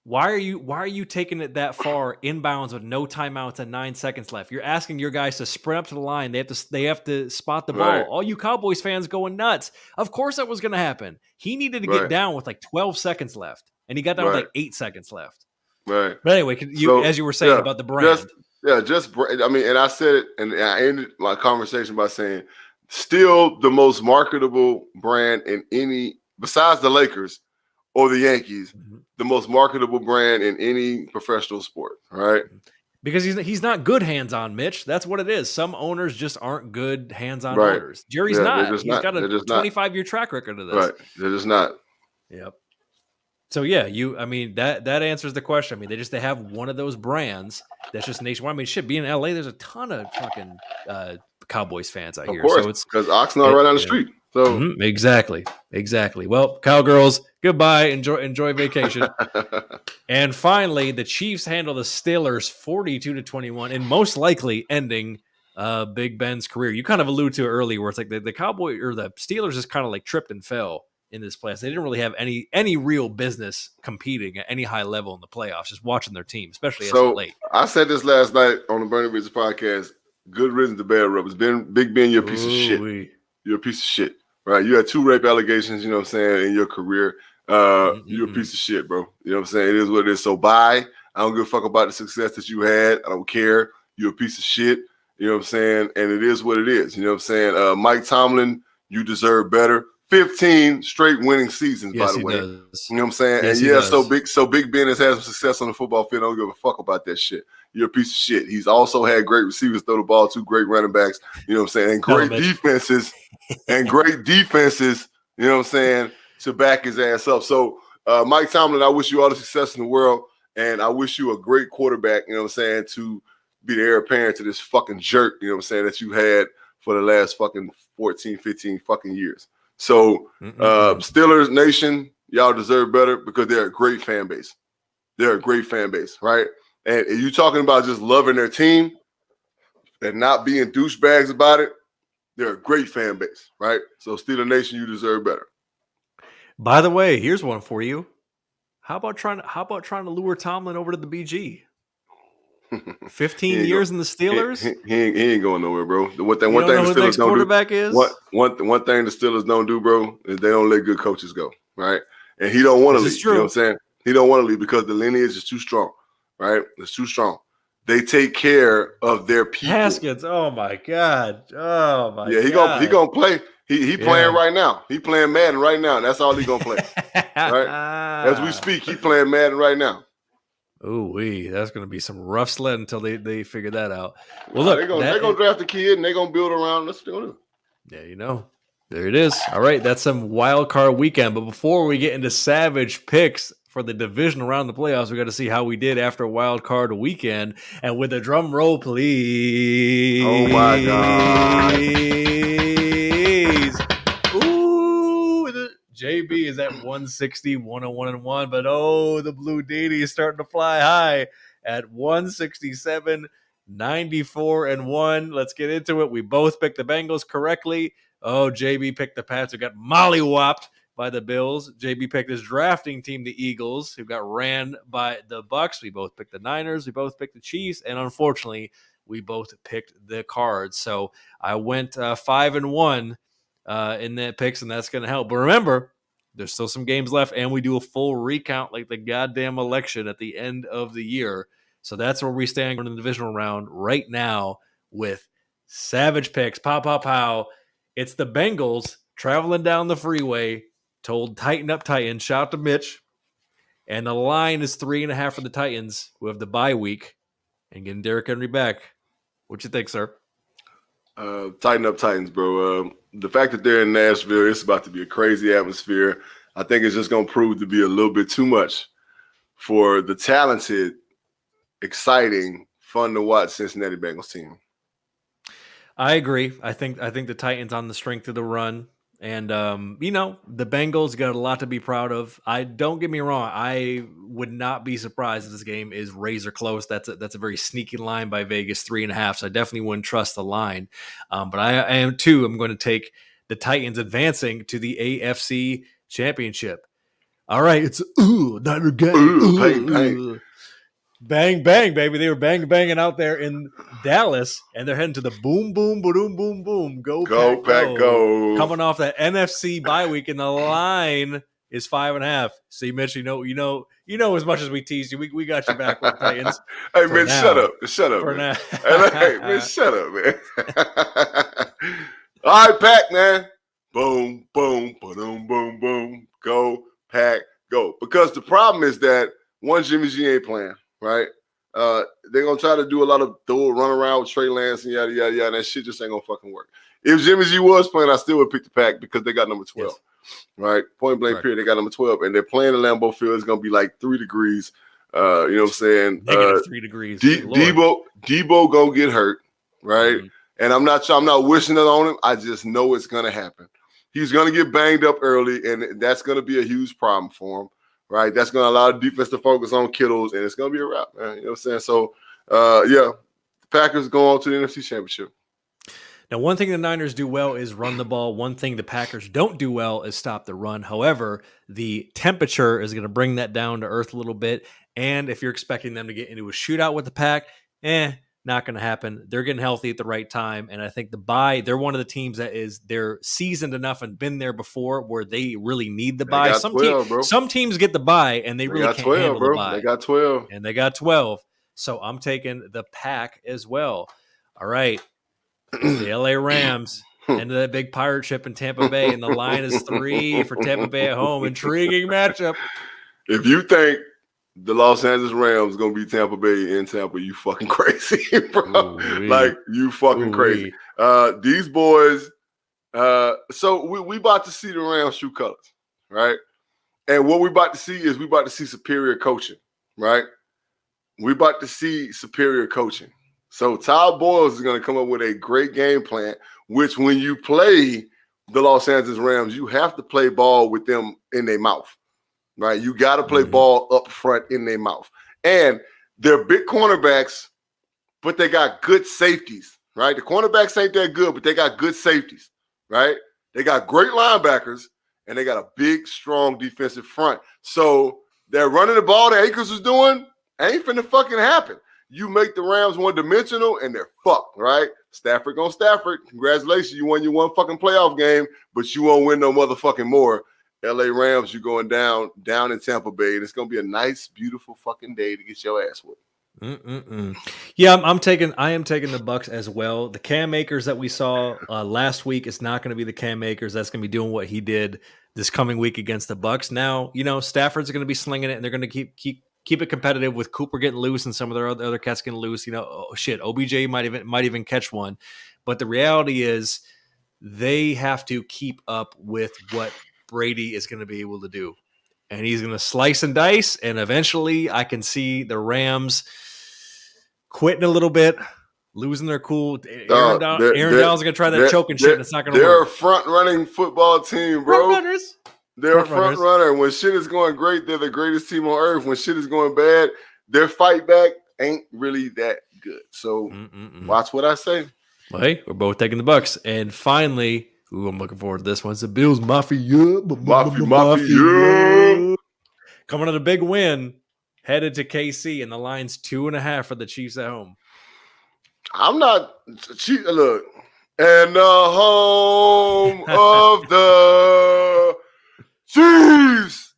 why are you taking it that far inbounds with no timeouts and 9 seconds left? You're asking your guys to sprint up to the line. They have to spot the ball. Right. All you Cowboys fans going nuts. Of course that was going to happen. He needed to get down with like 12 seconds left, and he got down with like 8 seconds left. Right. But anyway, as you were saying about the brand. And I said it, and I ended my conversation by saying, still the most marketable brand in any, besides the Lakers or the Yankees, the most marketable brand in any professional sport, right? Because he's not good hands-on, Mitch. That's what it is. Some owners just aren't good hands-on owners. Jerry's not. He's got a 25-year track record of this. Right. They're just not. Yep. So yeah, that answers the question. They have one of those brands that's just nationwide. Shit, being in LA, there's a ton of fucking Cowboys fans out here. Of course, so it's because Oxnard right down the street. So exactly. Well, Cowgirls, goodbye. Enjoy vacation. And finally, the Chiefs handle the Steelers 42-21, and most likely ending Big Ben's career. You kind of alluded to it earlier, where it's like the Cowboy or the Steelers just kind of like tripped and fell in this playoffs. They didn't really have any real business competing at any high level in the playoffs, just watching their team, especially as of late. I said this last night on the Bernie Business podcast. Good riddance to bad rubbers. Big Ben, you're a piece of shit. You're a piece of shit, right? You had 2 rape allegations, you know what I'm saying, in your career. You're a piece of shit, bro. You know what I'm saying? It is what it is. So bye. I don't give a fuck about the success that you had. I don't care. You're a piece of shit. You know what I'm saying? And it is what it is. You know what I'm saying? Mike Tomlin, you deserve better. 15 straight winning seasons, by the way. Does. You know what I'm saying? Yes, and so Big Ben has had some success on the football field. I don't give a fuck about that shit. You're a piece of shit. He's also had great receivers throw the ball to, great running backs, you know what I'm saying, and great defenses, you know what I'm saying, to back his ass up. So Mike Tomlin, I wish you all the success in the world, and I wish you a great quarterback, you know what I'm saying, to be the heir apparent to this fucking jerk, you know what I'm saying, that you had for the last fucking 14, 15 fucking years. So Steelers Nation, y'all deserve better because they're a great fan base. They're a great fan base, right? And you talking about just loving their team and not being douchebags about it, they're a great fan base, right? So Steelers Nation, you deserve better. By the way, here's one for you. How about trying to lure Tomlin over to the BG? 15 years in the Steelers. He ain't going nowhere, bro. One thing the Steelers quarterback is. One thing the Steelers don't do, bro, is they don't let good coaches go, right? And he don't want to leave. You know what I'm saying? He don't want to leave because the lineage is too strong, right? It's too strong. They take care of their people. Haskins. Oh my God. Yeah, he gonna play. He playing right now. He playing Madden right now. And that's all he gonna play. Right? As we speak, he playing Madden right now. Ooh, that's going to be some rough sled until they figure that out. Well, look, they're going to draft a kid and they're going to build around. Let's do it. Yeah, there it is. All right, that's some wild card weekend. But before we get into savage picks for the division around the playoffs, we got to see how we did after wild card weekend. And with a drum roll, please. Oh my God. JB is at 160, 101-1, but the Blue Deity is starting to fly high at 167, 94-1. Let's get into it. We both picked the Bengals correctly. JB picked the Pats, who got mollywopped by the Bills. JB picked his drafting team, the Eagles, who got ran by the Bucks. We both picked the Niners. We both picked the Chiefs, and unfortunately, we both picked the Cards. So I went 5-1. In that picks, and that's going to help. But remember, there's still some games left, and we do a full recount like the goddamn election at the end of the year. So that's where we stand in the divisional round right now with savage picks. Pow, pow, pow. It's the Bengals traveling down the freeway, told tighten up Titans. Shout out to Mitch. And the line is 3.5 for the Titans, who have the bye week, and getting Derrick Henry back. What you think, sir? Tighten up Titans, bro. The fact that they're in Nashville, it's about to be a crazy atmosphere. I think it's just going to prove to be a little bit too much for the talented, exciting, fun to watch Cincinnati Bengals team. I agree. I think the Titans on the strength of the run. And the Bengals got a lot to be proud of. Don't get me wrong. I would not be surprised if this game is razor close. That's a very sneaky line by Vegas, 3.5. So I definitely wouldn't trust the line. But I am too. I'm going to take the Titans advancing to the AFC Championship. All right, it's Niner gang. Bang. Bang, bang, baby. They were banging out there in Dallas, and they're heading to the boom, boom, boom, boom, boom. Go, Pack, go. Coming off that NFC bye week, and the line is 5.5. See, Mitch, you know as much as we teased you. We got your back with the Titans. Hey, man, shut up. For Man. now. Hey, man, shut up, man. All right, Pack, man. Boom, boom, boom, boom, boom. Go, Pack, go. Because the problem is that Jimmy G ain't playing. Right? They're going to try to do a lot of run around with Trey Lance and yada, yada, yada. And that shit just ain't going to fucking work. If Jimmy G was playing, I still would pick the Pack because they got number 12. Yes. Right? Point blank period. They got number 12. And they're playing in Lambeau Field. It's going to be like 3 degrees. You know what I'm saying? Negative 3 degrees. Debo going to get hurt. Right? Mm-hmm. And I'm not wishing it on him. I just know it's going to happen. He's going to get banged up early, and that's going to be a huge problem for him. Right, that's going to allow the defense to focus on Kittles, and it's going to be a wrap, man. You know what I'm saying? So, the Packers go on to the NFC Championship. Now, one thing the Niners do well is run the ball. One thing the Packers don't do well is stop the run. However, the temperature is going to bring that down to earth a little bit. And if you're expecting them to get into a shootout with the Pack, not going to happen. They're getting healthy at the right time. And I think they're one of the teams they're seasoned enough and been there before where they really need the bye. Some teams get the bye and they really can't handle the bye. They got 12. And they got 12. So I'm taking the Pack as well. All right. The LA Rams into that big pirate ship in Tampa Bay. And the line is 3 for Tampa Bay at home. Intriguing matchup. If you think the Los Angeles Rams gonna be Tampa Bay in Tampa, you fucking crazy, bro. Ooh-wee. Like, you fucking crazy. These boys, so we about to see the Rams shoot colors, right? And what we about to see superior coaching, right? We about to see superior coaching. So Todd Boyles is gonna come up with a great game plan, which when you play the Los Angeles Rams, you have to play ball with them in their mouth. Right, you got to play ball up front in their mouth. And they're big cornerbacks, but they got good safeties, right? The cornerbacks ain't that good, but they got good safeties, right? They got great linebackers, and they got a big, strong defensive front. So they're running the ball that Akers was doing ain't finna fucking happen. You make the Rams one-dimensional, and they're fucked, right? Stafford gonna Stafford. Congratulations, you won your one fucking playoff game, but you won't win no motherfucking more. LA Rams, you're going down in Tampa Bay, and it's going to be a nice, beautiful fucking day to get your ass whooped. Yeah, I am taking the Bucs as well. The Cam Akers that we saw last week is not going to be the Cam Akers that's going to be doing what he did this coming week against the Bucs. Now, Stafford's going to be slinging it, and they're going to keep it competitive with Cooper getting loose and some of their other cats getting loose. OBJ might even catch one, but the reality is they have to keep up with what Brady is going to be able to do, and he's going to slice and dice, and eventually I can see the Rams quitting a little bit, losing their cool. Aaron Donald's going to try that choking shit, and it's not going to work. They're a front-running football team, bro. They're a front runner. When shit is going great, they're the greatest team on earth. When shit is going bad, their fight back ain't really that good. So watch what I say. Well, hey, we're both taking the Bucs. And finally, I'm looking forward to this one. It's the Bills Mafia. Mafia. Coming on a big win, headed to KC, and the line's 2.5 for the Chiefs at home. I'm not look. And the home of the Chiefs.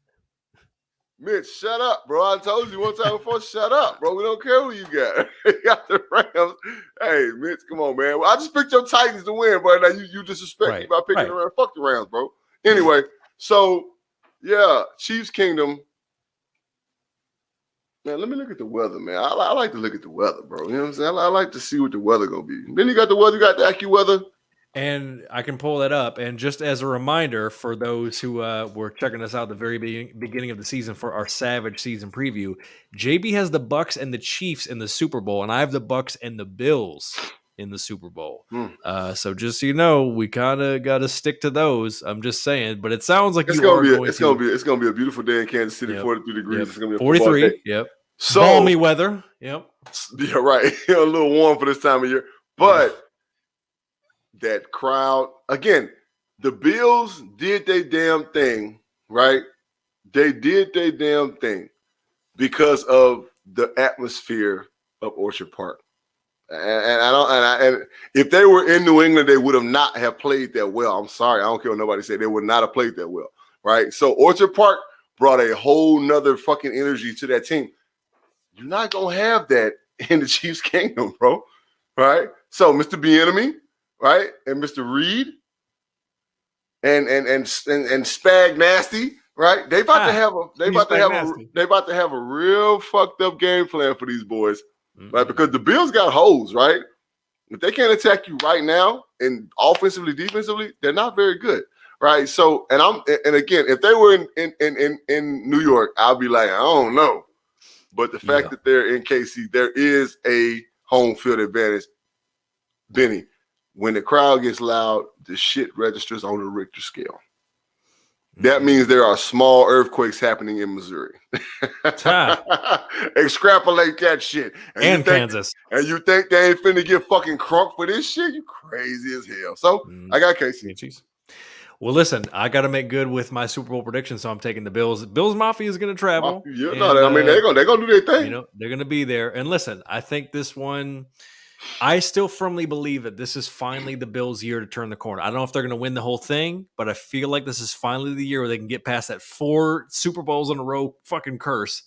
Mitch, shut up, bro. I told you one time before, shut up, bro. We don't care who you got. You got the Rams. Hey, Mitch, come on, man. I just picked your Titans to win, but now you disrespect me by picking the Rams. Fuck the Rams, bro. Anyway, so, yeah, Chiefs Kingdom. Man, let me look at the weather, man. I like to look at the weather, bro. You know what I'm saying? I like to see what the weather going to be. Then you got the weather, you got the AccuWeather. And I can pull that up. And just as a reminder for those who were checking us out at the very beginning of the season for our Savage season preview, JB has the Bucs and the Chiefs in the Super Bowl, and I have the Bucs and the Bills in the Super Bowl. Mm. So just so you know, we kind of got to stick to those. I'm just saying, but it sounds like It's you are gonna be a beautiful day in Kansas City. 43 degrees. It's gonna be a 43. Day. Yep. So balmy weather. Yep. Yeah, right. A little warm for this time of year, but that crowd again. The Bills did their damn thing, right? They did their damn thing because of the atmosphere of Orchard Park. And if they were in New England, they would have not have played that well. I'm sorry, I don't care what nobody said. They would not have played that well, right? So Orchard Park brought a whole nother fucking energy to that team. You're not gonna have that in the Chiefs' kingdom, bro. Right? So Mr. Bieniemy, right, and Mr. Reed, and Spag Nasty, right? They about to have a real fucked up game plan for these boys, right? Because the Bills got holes, right? If they can't attack you right now, and offensively, defensively, they're not very good, right? So, and again, if they were in New York, I'll be like, I don't know, but the fact that they're in KC, there is a home field advantage. Benny, when the crowd gets loud, the shit registers on the Richter scale. That means there are small earthquakes happening in Missouri. Extrapolate that shit. And Kansas. And you think they ain't finna get fucking crunk for this shit? You crazy as hell. So I got KC. Well, listen, I got to make good with my Super Bowl prediction, so I'm taking the Bills. Bills Mafia is going to travel. They're gonna do their thing. You know, they're going to be there. And listen, I think this one, I still firmly believe that this is finally the Bills' year to turn the corner. I don't know if they're going to win the whole thing, but I feel like this is finally the year where they can get past that 4 Super Bowls in a row fucking curse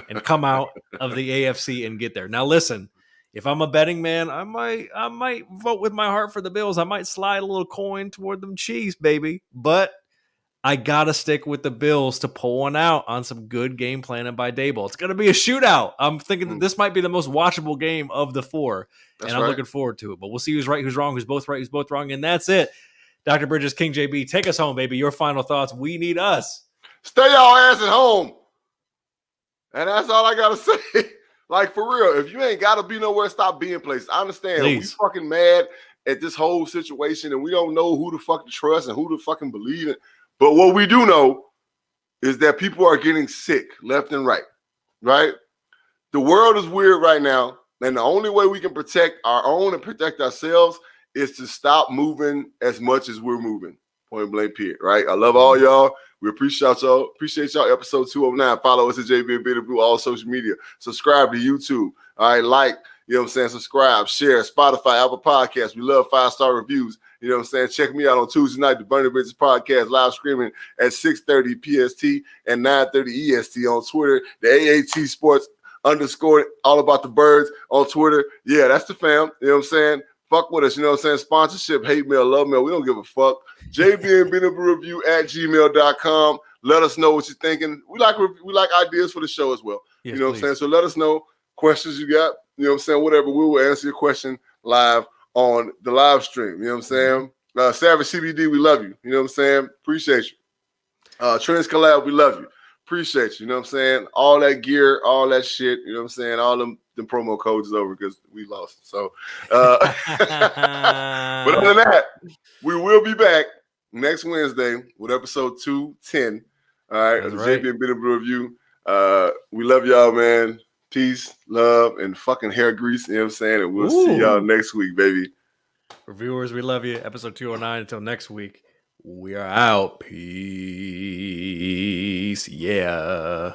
and come out of the AFC and get there. Now, listen, if I'm a betting man, I might vote with my heart for the Bills. I might slide a little coin toward them Chiefs, baby. But I got to stick with the Bills to pull one out on some good game planning by Daboll. It's going to be a shootout. I'm thinking that this might be the most watchable game of the 4. I'm looking forward to it. But we'll see who's right, who's wrong, who's both right, who's both wrong. And that's it. Dr. Bridges, King JB, take us home, baby. Your final thoughts. We need us. Stay y'all ass at home. And that's all I got to say. Like, for real, if you ain't got to be nowhere, stop being places. I understand. Please. We fucking mad at this whole situation, and we don't know who to fucking trust and who to fucking believe in. But what we do know is that people are getting sick left and right, right? The world is weird right now, and the only way we can protect our own and protect ourselves is to stop moving as much as we're moving. Point blank, period, right? I love all y'all. We appreciate y'all. Appreciate y'all. Episode 209. Follow us at JB and Bitter Blue, all social media. Subscribe to YouTube. All right, like, you know what I'm saying? Subscribe, share, Spotify, Apple Podcasts. We love 5-star reviews. You know what I'm saying? Check me out on Tuesday night, the Burning Bridges podcast, live streaming at 6:30 PST and 9:30 EST on Twitter. The AAT Sports _ all about the birds on Twitter. Yeah, that's the fam. You know what I'm saying? Fuck with us. You know what I'm saying? Sponsorship, hate mail, love mail. We don't give a fuck. JB and Bitter Review at gmail.com. Let us know what you're thinking. We like ideas for the show as well. Yes, you know what I'm saying? So let us know questions you got. You know what I'm saying? Whatever. We will answer your question live on the live stream. You know what I'm saying? Savage CBD, we love you. You know what I'm saying? Appreciate you. Trends Collab, we love you. Appreciate you. You know what I'm saying? All that gear, all that shit. You know what I'm saying? All them promo codes is over because we lost. So, but other than that, we will be back next Wednesday with episode 210. All right. That's right. JB and Bitter Review. We love y'all, man. Peace, love, and fucking hair grease. You know what I'm saying? And we'll see y'all next week, baby. Reviewers, we love you. Episode 209. Until next week, we are out. Peace. Yeah.